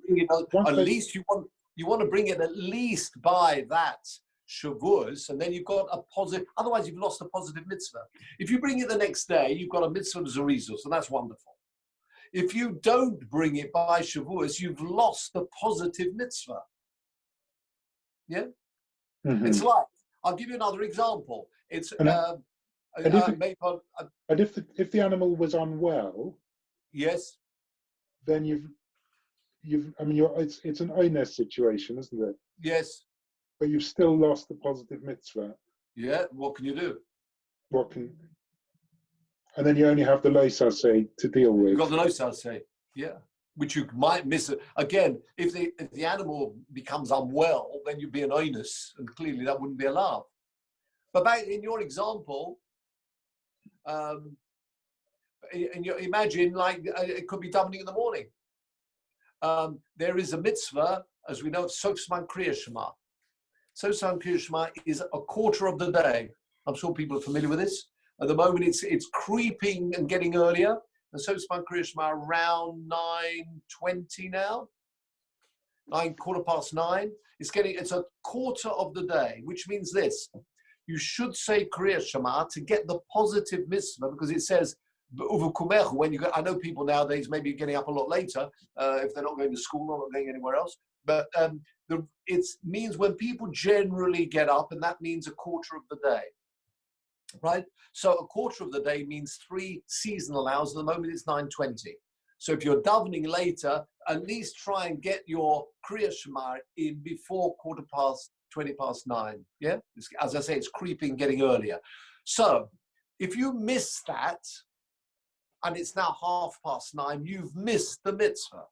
at least you want to bring it at least by that Shavuos, and then you've got a positive. Otherwise, you've lost a positive mitzvah. If you bring it the next day, you've got a mitzvah of Zerezus, and that's wonderful. If you don't bring it by Shavuos, you've lost the positive mitzvah. Yeah, It's like, I'll give you another example. It's if the animal was unwell, yes, then it's an oines situation, isn't it? Yes. But you've still lost the positive mitzvah. Yeah. What can you do? And then you only have the los assay to deal with. You've got the los assay, yeah. Which you might miss. Again, if the animal becomes unwell, then you'd be an onus, and clearly that wouldn't be allowed. But back in your example, imagine it could be davening in the morning. There is a mitzvah, as we know, Sosman Kriya Shema. Sosman Kriya Shema is a quarter of the day. I'm sure people are familiar with this. At the moment, it's creeping and getting earlier. And Sosman Kriya Shema around 9:20 now. 9:15. It's a quarter of the day, which means this. You should say Kriya Shema to get the positive mitzvah, because it says, when you go, I know people nowadays maybe getting up a lot later if they're not going to school or not going anywhere else. But it means when people generally get up, and that means a quarter of the day. Right? So a quarter of the day means 3 seasonal hours. At the moment, it's 9:20. So if you're davening later, at least try and get your Kriya Shema in before 9:20. Yeah, as I say, it's creeping, getting earlier. So if you miss that, and it's now 9:30, you've missed the mitzvah.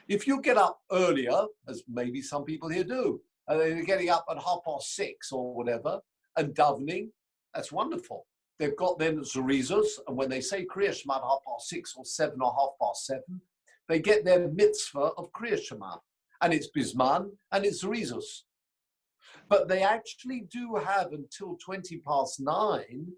If you get up earlier, as maybe some people here do, and they're getting up at 6:30 or whatever, and davening, that's wonderful. They've got then Zorizos, and when they say Kriya Shema at 6:30 or 7 or 7:30, they get their mitzvah of Kriya Shema, and it's Bisman, and it's Zorizos. But they actually do have until 9:20,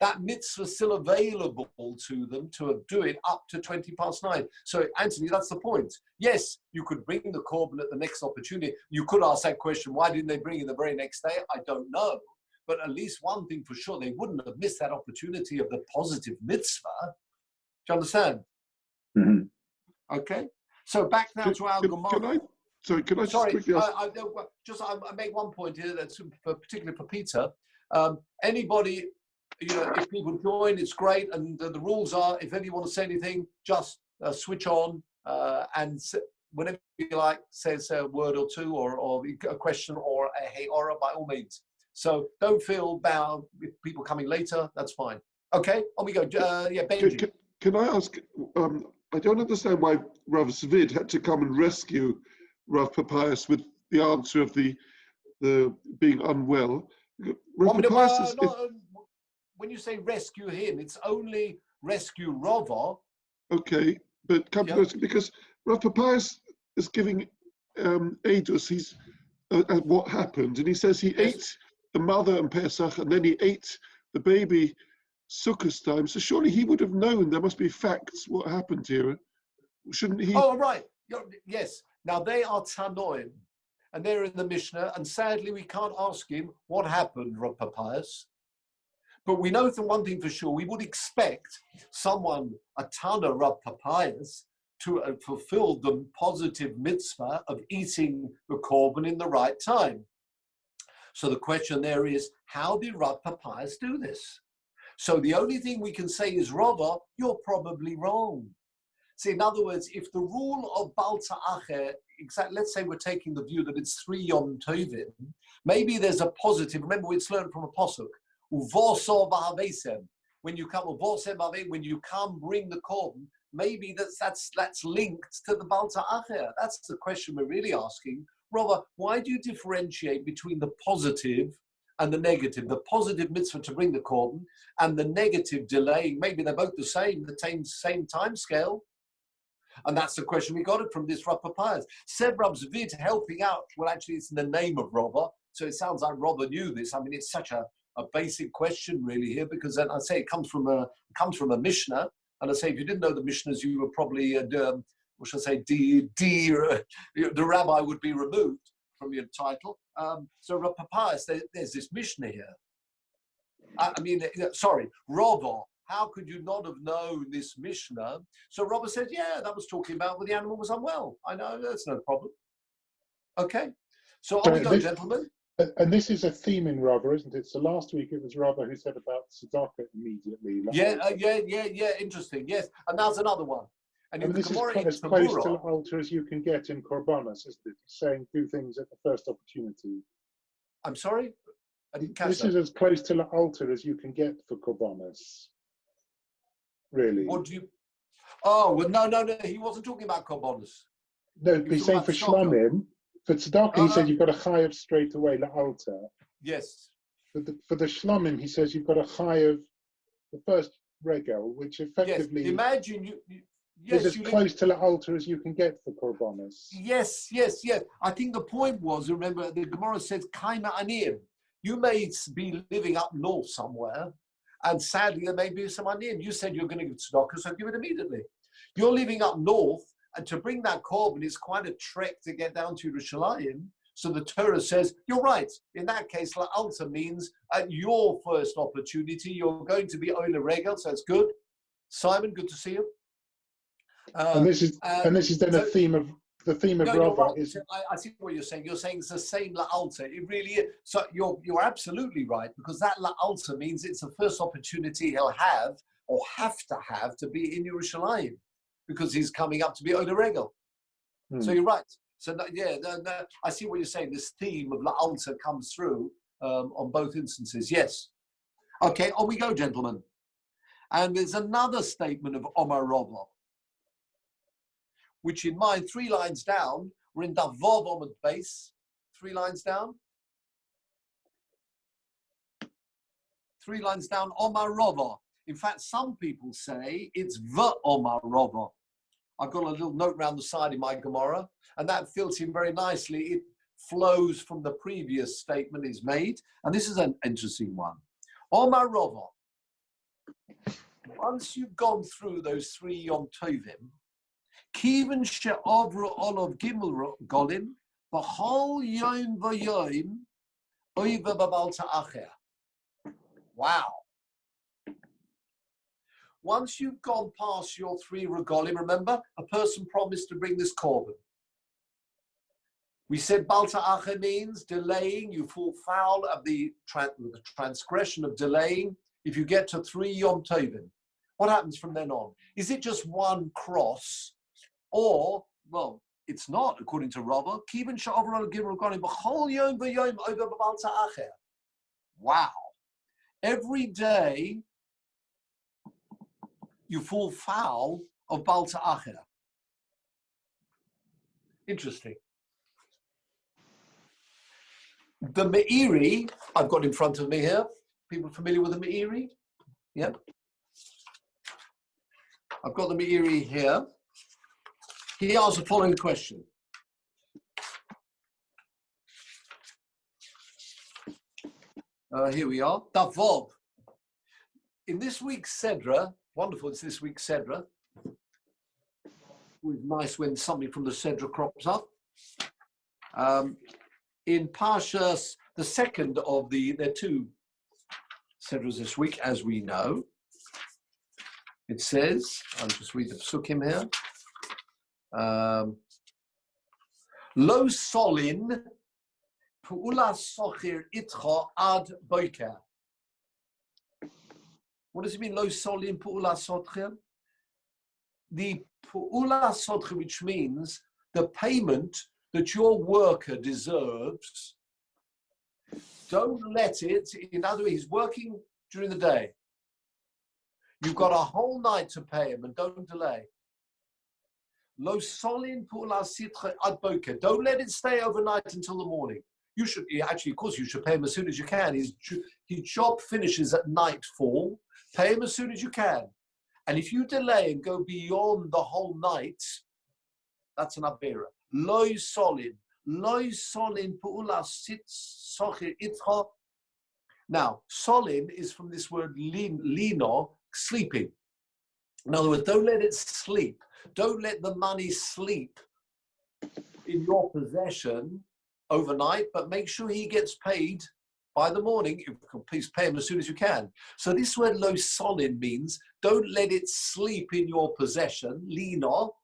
that mitzvah still available to them to do it up to 9:20. So, Anthony, that's the point. Yes, you could bring the korban at the next opportunity. You could ask that question, why didn't they bring it the very next day? I don't know. But at least one thing for sure, they wouldn't have missed that opportunity of the positive mitzvah. Do you understand? Mm-hmm. Okay. So back now to our Gemara. Can I just quickly ask? I make one point here that's particularly for Peter. Anybody, if people join, it's great. And the rules are, if anyone wants to say anything, just switch on and whenever you like, say a word or two or a question or a hey aura by all means. So don't feel bound with people coming later. That's fine. Okay, on we go. Benji. Can I ask? I don't understand why Rav Zvid had to come and rescue Rav Papias with the answer of the being unwell. Rav Papias when you say rescue him, it's only rescue Rava. Okay, but because Rav Papias is giving Eidos, he's what happened, and he says he ate the mother and Pesach, and then he ate the baby Sukkot time. So surely he would have known. There must be facts what happened here, shouldn't he? Oh, right. Yes. Now they are Tanoim, and they're in the Mishnah, and sadly we can't ask him what happened, Rav Papias. But we know one thing for sure: we would expect someone, a Tana Rav Papias, to have fulfilled the positive mitzvah of eating the korban in the right time. So the question there is, how did Rav Papias do this? So the only thing we can say is, Rava, you're probably wrong. See, in other words, if the rule of Balta Acher, let's say we're taking the view that it's 3 Yom Tovim, maybe there's a positive. Remember, it's learned from a posuk. When you come, bring the korban. Maybe that's linked to the Balta Acher. That's the question we're really asking. Rava, why do you differentiate between the positive and the negative? The positive mitzvah to bring the korban and the negative delaying. Maybe they're both the same time scale. And that's the question we got it from this Rav Papias. Said Rav Zvid helping out. Well, actually, it's in the name of Rava, so it sounds like Rava knew this. I mean, it's such a basic question really here, because then I say it comes from a Mishnah, and I say if you didn't know the Mishnahs, you were probably what should I say? The rabbi would be removed from your title. So Rav Papias, there's this Mishnah here. Rava. How could you not have known this Mishnah? So Rava said, yeah, that was talking about when the animal was unwell. I know, that's no problem. Okay, so on we go, gentlemen. And this is a theme in Rava, isn't it? So last week it was Rava who said about tzedakah immediately. Yeah, interesting, yes. And that's another one. And this is as close to the altar as you can get in Korbanos, isn't it? Saying do things at the first opportunity. I'm sorry? I didn't catch this that. Is as close to the altar as you can get for Korbanos. Really? What do you... Oh, well, no, he wasn't talking about Korbanos. No, he's saying for Shlomim. For Tzedakah, he said you've got a chayav straight away, the altar. Yes. For the Shlomim, he says you've got a chayav, the first regel, which effectively... Yes. Imagine is as close to the altar as you can get for Korbanos. Yes. I think the point was, remember, the Gemara says, Kaima Aniyim. You may be living up north somewhere, and sadly, there may be some Aniyim. You said you're going to give tzedakah, so give it immediately. You're living up north, and to bring that korban is quite a trek to get down to Yerushalayim. So the Torah says, you're right. In that case, la'alta means at your first opportunity, you're going to be oile regel, so it's good. Simon, good to see you. And this is then the theme of Rava. Right. I see what you're saying. You're saying it's the same la'alta. It really is. So you're absolutely right, because that la'alta means it's the first opportunity he'll have or have to be in Yerushalayim because he's coming up to be Oda Regel. So you're right. So I see what you're saying. This theme of La'alta comes through on both instances. Yes. Okay, on we go, gentlemen. And there's another statement of Omar Rava, which in mine, 3 lines down, we're in Davov Omad base, 3 lines down. 3 lines down, Omar Rava. In fact, some people say it's the Omar Rava. I've got a little note around the side in my Gemara, and that fills in very nicely. It flows from the previous statement is made, and this is an interesting one. Omar Rava. Once you've gone through those 3 Yom Tovim, Kiven she'avru olav gimel golim, b'chol yom v'yom, oiva b'balta acher. Wow. Once you've gone past your 3 regolim, remember, a person promised to bring this korban. We said balta acher means delaying. You fall foul of the transgression of delaying. If you get to 3 Yom Tovim, what happens from then on? Is it just 1 cross? Or, well, it's not, according to Rava. Wow. Every day, you fall foul of Balta Acher. Interesting. The Meiri, I've got in front of me here. People familiar with the Meiri? Yep. I've got the Meiri here. He asks the following question. Here we are. Davov. In this week's Sedra, wonderful, it's this week's Sedra. It's nice when something from the Sedra crops up. In Parshas, the second of there are 2 Sedras this week, as we know. It says, I'll just read the psukim here. Lo solin pu'ula sochir itcha ad boiker. What does it mean, lo solin pu'ula sochir? The pu'ula sochir, which means the payment that your worker deserves, don't let it, in other words, he's working during the day. You've got a whole night to pay him and don't delay. Lo solin pu'ula sitcha ad boker. Don't let it stay overnight until the morning. You should, actually, of course, you should pay him as soon as you can. His job finishes at nightfall. Pay him as soon as you can. And if you delay and go beyond the whole night, that's an avera. Lo solin pu'ula sochir itcha. Now, solin is from this word lino, sleeping. In other words, don't let it sleep. Don't let the money sleep in your possession overnight, but make sure he gets paid by the morning. Please pay him as soon as you can. So this word lo solin means don't let it sleep in your possession, lino.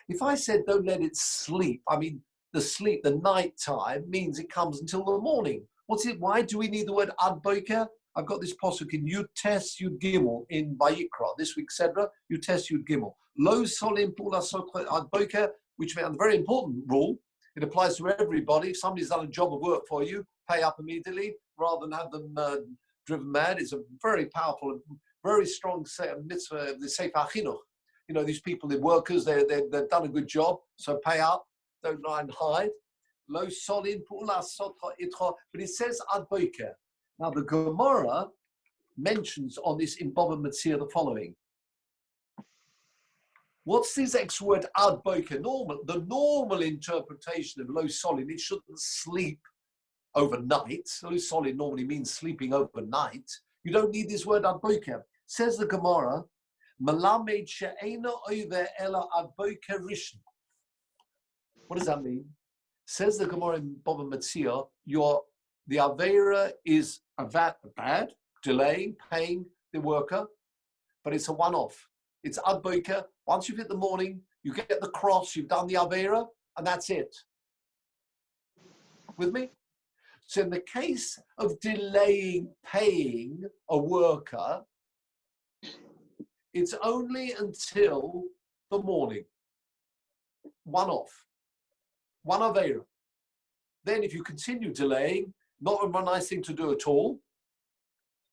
If I said don't let it sleep, I mean the night time means it comes until the morning. What's it? Why do we need the word ad boker? I've got this posuk in Yutes Yud Gimel in Vayikra. This week Sedra, Yutes Yud Gimel. Lo solim pu'ula sochir ad boker, which is a very important rule. It applies to everybody. If somebody's done a job of work for you, pay up immediately rather than have them driven mad. It's a very powerful, very strong mitzvah, the Sefer Chinuch. You know, these people, they're workers, they've done a good job, so pay up, don't lie and hide. Lo solin pu'ula sochir itcha, but it says ad boker. Now, the Gemara mentions on this in Baba Metzia the following. What's this X word ad boker? The normal interpretation of lo solin, it shouldn't sleep overnight. Lo solin normally means sleeping overnight. You don't need this word ad boker. Says the Gemara, Malamed she'ena over ela ad boker rishon. What does that mean? Says the Gemara in Baba Metzia, the Avera is a bad, delaying, paying the worker, but it's a one-off. It's ad boker. Once you've hit the morning, you get the cross, you've done the Avera, and that's it. With me? So in the case of delaying paying a worker, It's only until the morning. One off. One Avera. Then if you continue delaying, not a nice thing to do at all,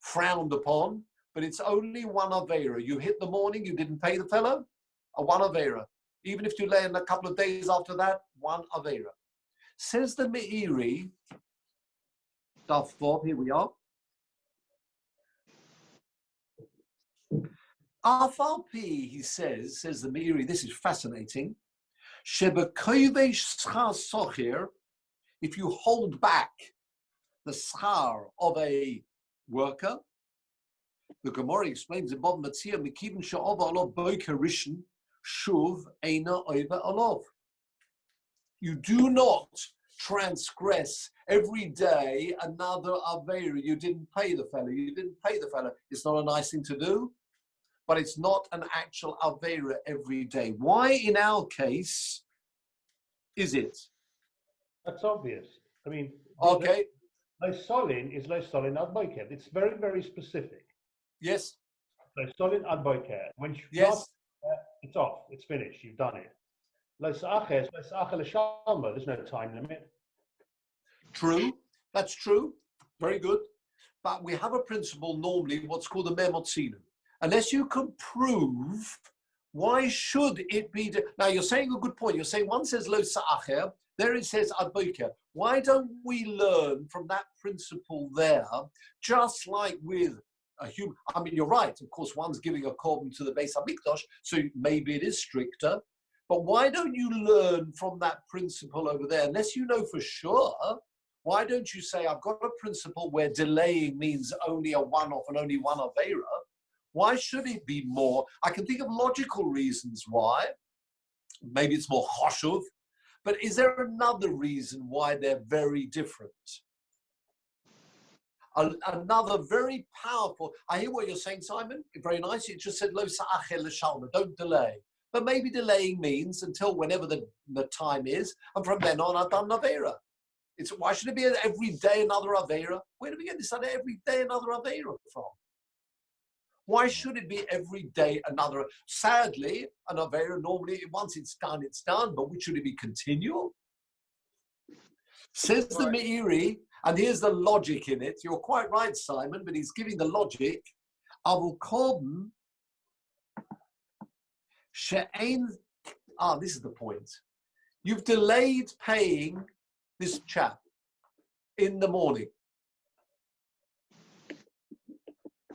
frowned upon, but it's only one Avera. You hit the morning, you didn't pay the fellow, a one Avera. Even if you lay in a couple of days after that, one Avera. Says the Meiri, Daf Vav, here we are. Afalpi, he says the Meiri, this is fascinating. If you hold back the schar of a worker, the Gemara explains in Bob Matzia, Mikibin Sha'ova Alov Boker Rishon, Shuv Eina Oiva Alov. You do not transgress every day another Aveira. You didn't pay the fellow. It's not a nice thing to do, but it's not an actual Aveira every day. Why, in our case, is it? That's obvious. I mean, okay. Leisolin is Leisolin ad boker. It's very, very specific. Yes. Leisolin ad boker. When you yes. It's off. It's finished. You've done it. Leisacher is Leisacher l'shalma. There's no time limit. True. That's true. Very good. But we have a principle normally, what's called the memotzinu. Unless you can prove, why should it be? Now you're saying a good point. You're saying one says lo sa'acher, there it says ad boker. Why don't we learn from that principle there, just like with a human? I mean, you're right. Of course, one's giving a korban to the Beis Hamikdash, so maybe it is stricter. But why don't you learn from that principle over there? Unless you know for sure, why don't you say, I've got a principle where delaying means only a one-off and only one Aveira? Why should it be more? I can think of logical reasons why. Maybe it's more choshuv. But is there another reason why they're very different? Another very powerful, I hear what you're saying, Simon, very nice. It just said, lo sa'acher l'shalma, don't delay. But maybe delaying means until whenever the time is, and from then on, I've done Avera. Why should it be every day another Avera? Where do we get this every day another Avera from? Why should it be every day another? Sadly, an Avera normally, once it's done, it's done. But should it be continual? Says the Meiri, and here's the logic in it. You're quite right, Simon, but he's giving the logic. Avul korban she'ein. This is the point. You've delayed paying this chap in the morning.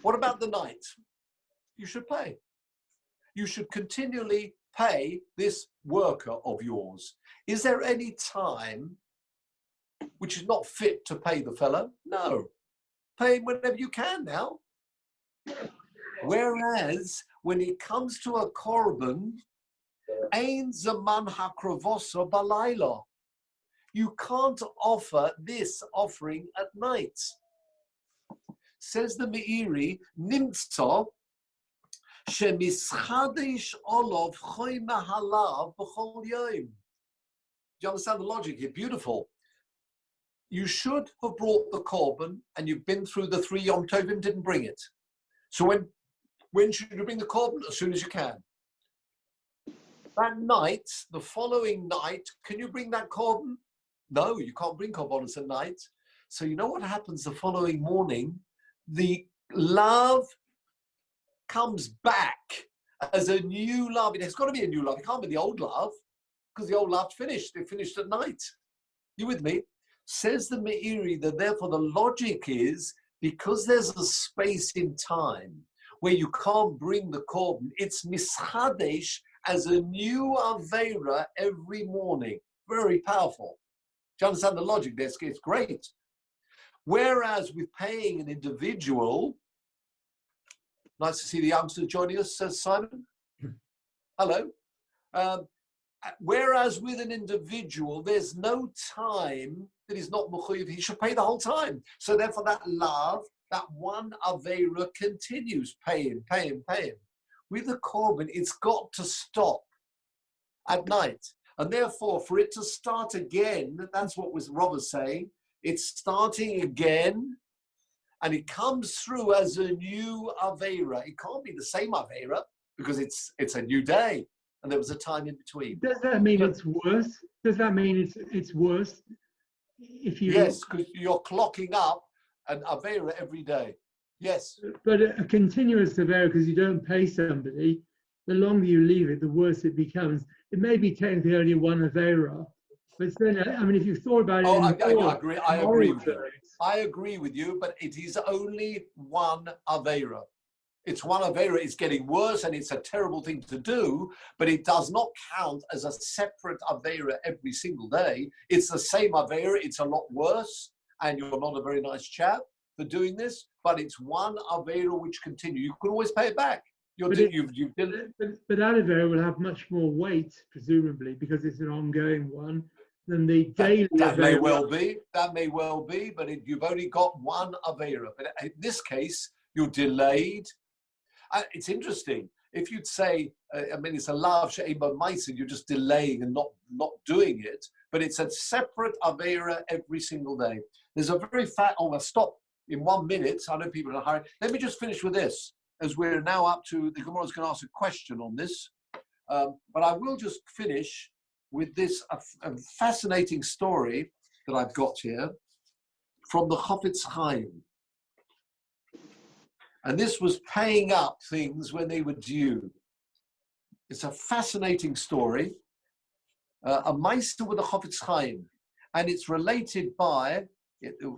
What about the night? You should pay. You should continually pay this worker of yours. Is there any time which is not fit to pay the fellow? No. Pay him whenever you can now. Whereas when it comes to a korban, ein zaman hakrovosa balayla. You can't offer this offering at night. Says the Meiri, Nimtza, Shemischadesh Olov Choy Mahalav B'chol Yom. Do you understand the logic here? Beautiful. You should have brought the korban, and you've been through the 3 Yom Tovim, didn't bring it. So when should you bring the korban? As soon as you can. That night, the following night, can you bring that korban? No, you can't bring korbanos at night. So you know what happens the following morning? The love comes back as a new love. It's got to be a new love. It can't be the old love, because the old love finished. It finished at night. You with me? Says the Meiri that therefore the logic is, because there's a space in time where you can't bring the korban, it's mischadesh as a new aveira every morning. Very powerful. Do you understand the logic there? It's great. Whereas with paying an individual, nice to see the youngster joining us, says Simon. Hello. Whereas with an individual, there's no time that he's not mechuyev. He should pay the whole time. So therefore that love, that one aveira continues. Pay him. With the korban, it's got to stop at night. And therefore, for it to start again, that's what Rob was saying, it's starting again and it comes through as a new Aveira. It can't be the same Aveira because it's a new day and there was a time in between. Does that mean it's worse? Does that mean it's worse if you? Yes, because you're clocking up an Aveira every day. Yes. But a continuous Aveira, because you don't pay somebody, the longer you leave it, the worse it becomes. It may be technically only one Aveira, but then, I mean, if you thought about it, I agree. I agree with you. I agree with you, but it is only one Aveira. It's one Aveira. It's getting worse, and it's a terrible thing to do. But it does not count as a separate Aveira every single day. It's the same Aveira. It's a lot worse, and you're not a very nice chap for doing this. But it's one Aveira which continues. You can always pay it back. But that Aveira will have much more weight, presumably, because it's an ongoing one than the daily. That may well be. That may well be. But you've only got one Aveira. But in this case, you're delayed. It's interesting. If you'd say, I mean, it's a lav she'ema ma'aser, you're just delaying and not doing it. But it's a separate Aveira every single day. There's a very fat. Oh, I'll stop in 1 minute. I know people are in a hurry. Let me just finish with this, as we're now up to the Gemara is going to ask a question on this. But I will just finish with this a fascinating story that I've got here from the Chofetz Chaim. And this was paying up things when they were due. It's a fascinating story, a meister with the Chofetz Chaim. And it's related by,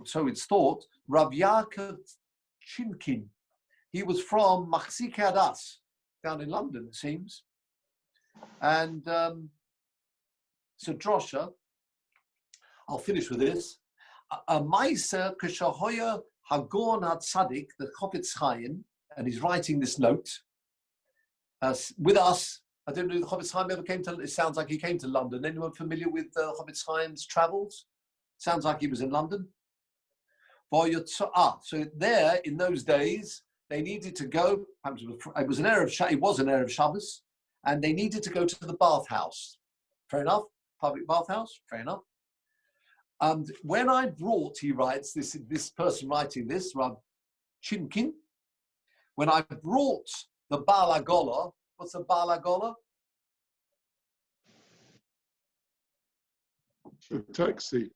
so it's thought, Rav Yaakov Chimkin. He was from Machzik Hadas, down in London, it seems. And so Drosha, I'll finish with this. A Meiser Keshahoya Hagon HaTzadik, the Chofetz Chaim, and he's writing this note with us. I don't know if the Chofetz Chaim ever came to, it sounds like he came to London. Anyone familiar with Chofetz Chaim's travels? Sounds like he was in London. So there, in those days, they needed to go, it was an Erev Shabbos, and they needed to go to the bathhouse. Fair enough. Public bathhouse. Fair enough. And when I brought, he writes, this person writing this, Rab Chimkin, when I brought the Baal Agola, what's a Baal Agola? A taxi.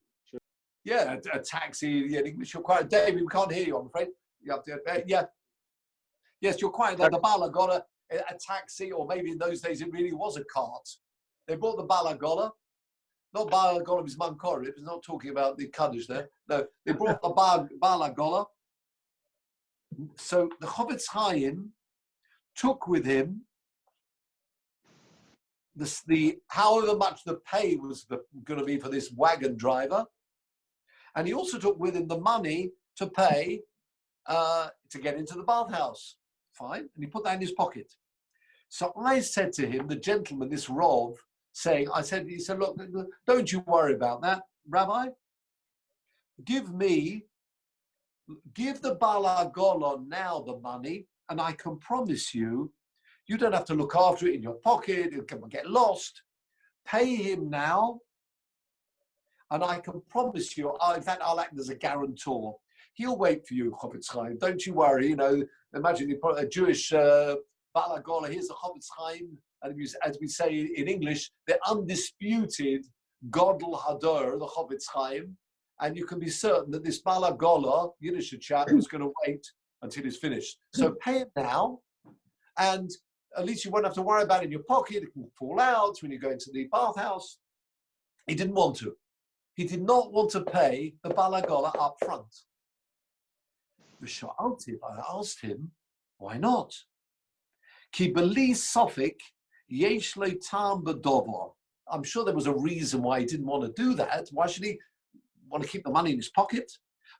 Yeah, a taxi. Yeah, in English, you're quite, David, we can't hear you, I'm afraid. You have to, yeah. Yes, you're quite, the Baal Agola, a taxi, or maybe in those days it really was a cart. They brought the Baal Agola. Not Baal Agola Bisman Korib, it's not talking about the Kaddish there. No, they brought the Baal Agola. So the Chofetz Chaim took with him however much the pay was going to be for this wagon driver. And he also took with him the money to pay to get into the bathhouse. Fine. And he put that in his pocket. So I said to him, the gentleman, this Rov, he said, look, don't you worry about that, Rabbi. Give the Baal Agola now the money, and I can promise you, you don't have to look after it in your pocket, it can get lost. Pay him now, and I can promise you, in fact, I'll act as a guarantor. He'll wait for you, Chofetz Chaim. Don't you worry. You know, imagine you put a Jewish Baal Agola, here's the Chofetz Chaim, and as we say in English, the undisputed Godel Hador, the Chofetz Chaim, and you can be certain that this Baal Agola, Yiddish chap, is going to wait until he's finished. So pay it now, and at least you won't have to worry about it in your pocket. It can fall out when you go into the bathhouse. He didn't want to. He did not want to pay the Baal Agola up front. I asked him, why not? Ki beli sofik yesh lo tam b'dovar. I'm sure there was a reason why he didn't want to do that. Why should he want to keep the money in his pocket?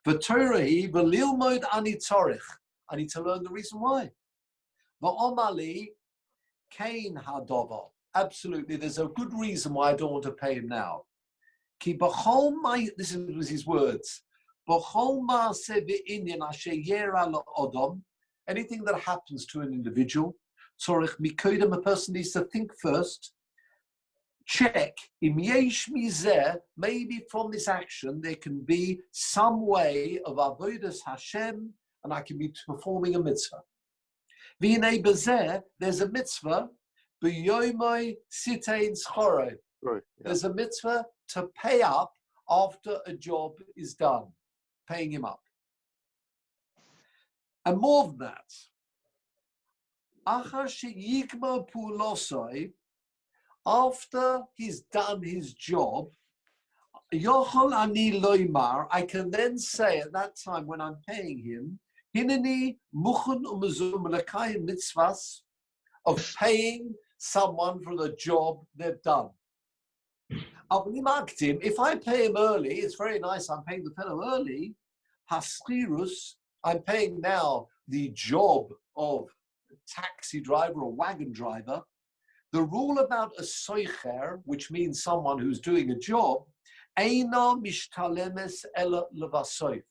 V'torahi v'lilmod ani tzorich. I need to learn the reason why. V'omali kain hadovar. Absolutely, there's a good reason why I don't want to pay him now. Ki b'chol my, this was his words. B'chol ma'aseh v'inyan asher yera la'odom. Anything that happens to an individual, tzorich mikodem, a person needs to think first. Check, im yesh mizeh, maybe from this action there can be some way of avodas Hashem and I can be performing a mitzvah. V'inei bezeh, there's a mitzvah, b'yoymai sitein schorei. Right. Yeah. There's a mitzvah to pay up after a job is done, paying him up. And more than that, achar sheyigma pulosoi, after he's done his job, yochol ani loymar, I can then say at that time when I'm paying him, hineni muchun umazum lekayim mitzvahs, of paying someone for the job they've done. If I pay him early, it's very nice, I'm paying the fellow early. Haschirus, I'm paying now the job of taxi driver or wagon driver. The rule about a soicher, which means someone who's doing a job, eina mishtalemes ela levasoif.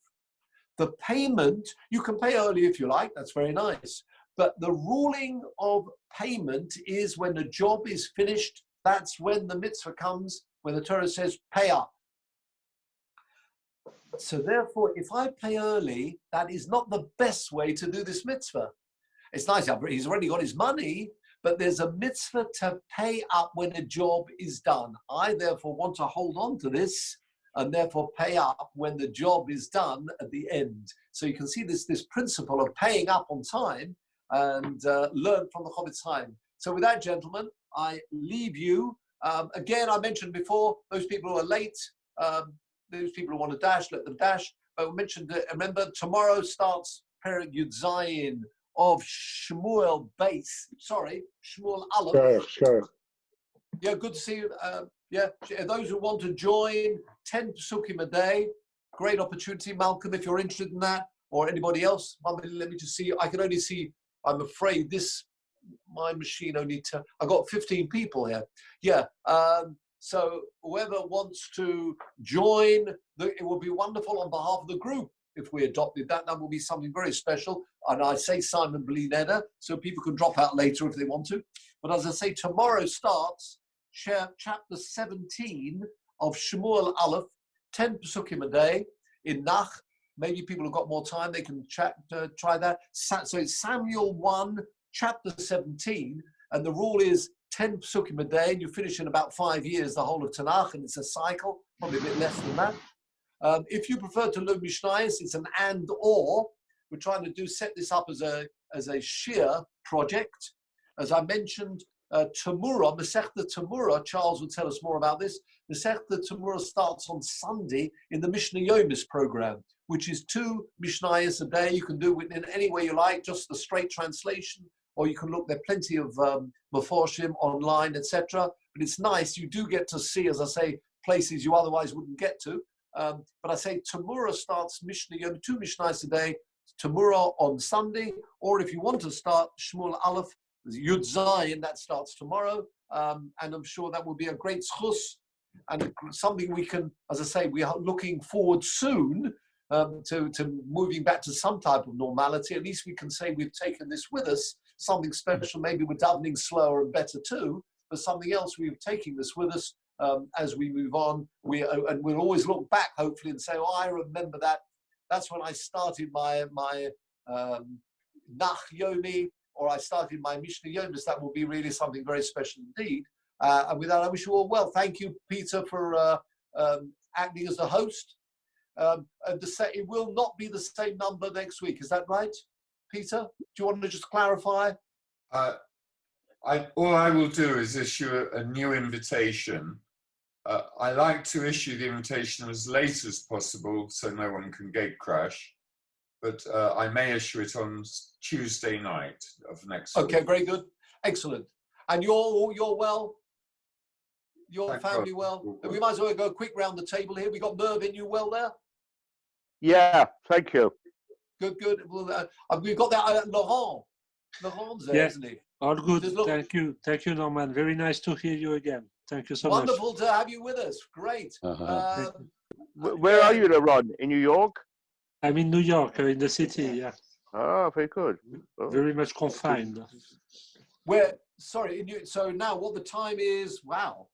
The payment, you can pay early if you like, that's very nice. But the ruling of payment is when the job is finished, that's when the mitzvah comes, when the Torah says, pay up. So therefore, if I pay early, that is not the best way to do this mitzvah. It's nice, he's already got his money, but there's a mitzvah to pay up when a job is done. I therefore want to hold on to this and therefore pay up when the job is done at the end. So you can see this principle of paying up on time and learn from the Chofetz Chaim. So with that, gentlemen, I leave you. Again, I mentioned before, those people who are late, those people who want to dash, let them dash. But we mentioned, remember, tomorrow starts Perek Yud Zayin of Shmuel Shmuel Aleph. Sure. Yeah, good to see you. Those who want to join, 10 psukim a day, great opportunity. Malcolm, if you're interested in that, or anybody else, let me just see. I can only see, I'm afraid, my machine I got 15 people here. Yeah. So whoever wants to join, it would be wonderful on behalf of the group if we adopted that. That would be something very special. And I say Simon Blineder, so people can drop out later if they want to. But as I say, tomorrow starts chapter 17 of Shmuel Aleph, 10 psukim a day in Nach. Maybe people have got more time, they can try that. So it's Samuel 1, chapter 17, and the rule is 10 psukim a day, and you finish in about 5 years the whole of Tanakh, and it's a cycle, probably a bit less than that. If you prefer to learn Mishnayos, it's an and/or. We're trying to set this up as a Shiur project. As I mentioned, Tamura, Masechta Tamura, Charles will tell us more about this. Masechta Tamura starts on Sunday in the Mishnah Yomis program, which is 2 Mishnayos a day. You can do it in any way you like, just the straight translation, or you can look, there are plenty of Meforshim online, etc. But it's nice, you do get to see, as I say, places you otherwise wouldn't get to. But I say Tamura starts Mishnah Yom, 2 Mishnayos a day, Tamura on Sunday, or if you want to start Shmuel Aleph, Yud Zayin, that starts tomorrow, and I'm sure that will be a great schus and something we can, as I say, we are looking forward soon to moving back to some type of normality. At least we can say we've taken this with us, something special. Maybe we're davening slower and better too, but something else, we're taking this with us as we move on. And we'll always look back, hopefully, and say, oh, I remember that. That's when I started my Nach Yomi, or I started my Mishnah Yomis. That will be really something very special indeed. And with that, I wish you all well. Thank you, Peter, for acting as the host. It will not be the same number next week. Is that right, Peter? Do you want to just clarify? All I will do is issue a new invitation. I like to issue the invitation as late as possible so no one can gate crash. But I may issue it on Tuesday night of next week. Okay, very good. Excellent. And you're well? Your Thank family God. well? We might as well go a quick round the table here. We got Mervyn, you well there? Yeah, thank you. Good. Well, we've got that Laurent. Laurent's there, isn't he? All good. Thank you, Norman. Very nice to hear you again. Thank you so much. Wonderful to have you with us. Great. Where are you, Ron? In New York? I'm in New York, in the city. Yeah. Oh, very good. Oh. Very much confined. So now what the time is? Wow.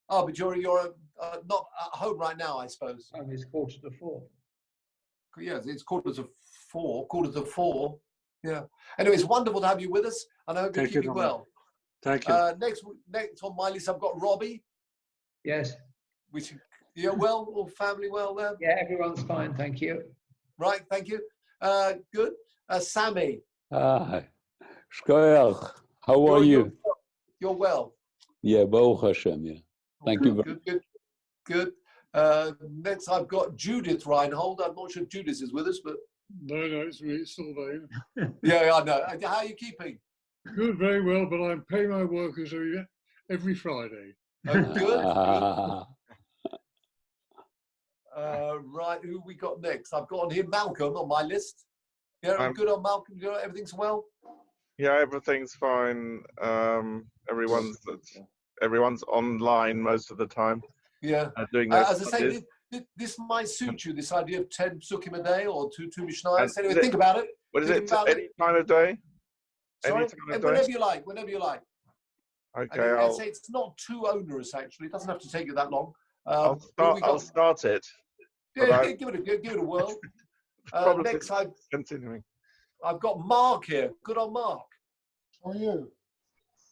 Oh, but you're not at home right now, I suppose. It's 4:45. Yeah, it's 4:45. quarter to 4. Yeah. Anyway, it's wonderful to have you with us, and I hope you're keeping well. Thank you. Next on my list, I've got Robbie. Yes. You're well, all family well there? Yeah, everyone's fine, thank you. Right, thank you. Good. Sammy. Hi. Shkoyach. How are you? You're well. Yeah, Baruch Hashem, yeah. Thank you very much. Good. Next, I've got Judith Reinhold. I'm not sure if Judith is with us, but... No, it's me, it's Sylvain. Yeah, I know. How are you keeping? Good, very well, but I pay my workers every Friday. Oh, good. Right, who we got next? I've got on here Malcolm on my list. Yeah, I'm good on Malcolm. Everything's well? Yeah, everything's fine. Everyone's online most of the time. Yeah. Doing as I say, this might suit you, this idea of 10 psukim a day or two Mishnayos. Anyway, think about it. What is it? Any time of day? Sorry? Whenever you like. Okay, I'll say it's not too onerous, actually. It doesn't have to take you that long. I'll start it. Yeah, give it a whirl. Next, continuing. I've got Mark here. Good on Mark. How are you?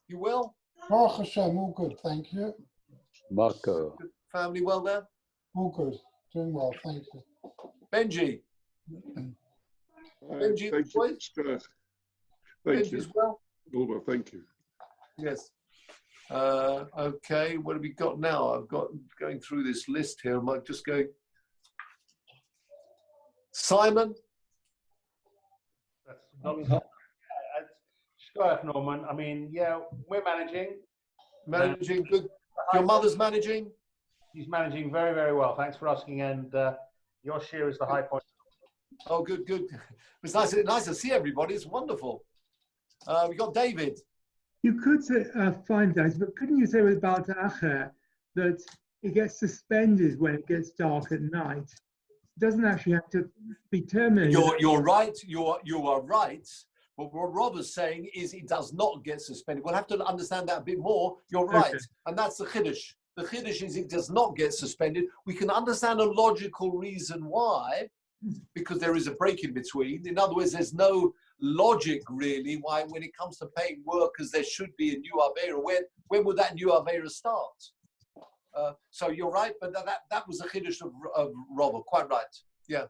You well? Baruch Hashem, all good, thank you. Marco. Family well there? All good, doing well, thank you. Benji. Benji, thank you. Benji's well? All well, thank you. Yes. Okay, what have we got now? I've got going through this list here. I might just go. Simon. Norman. I mean, yeah, we're managing. Managing good. Your mother's managing? She's managing very, very well. Thanks for asking. And your Shiur is the high point. Oh, good. It's nice to see everybody. It's wonderful. We got David. You could say, find that, but couldn't you say with Baal Ta'acher that it gets suspended when it gets dark at night? It doesn't actually have to be terminated. You're right. You are right. But what Rob is saying is it does not get suspended. We'll have to understand that a bit more. You're right. Okay. And that's the Chiddush. The Chiddush is it does not get suspended. We can understand a logical reason why, because there is a break in between. In other words, there's no logic really why when it comes to paying workers there should be a new Avera. When would that new Avera start? So you're right, but that was the Chiddush of Rob. Quite right. Yeah.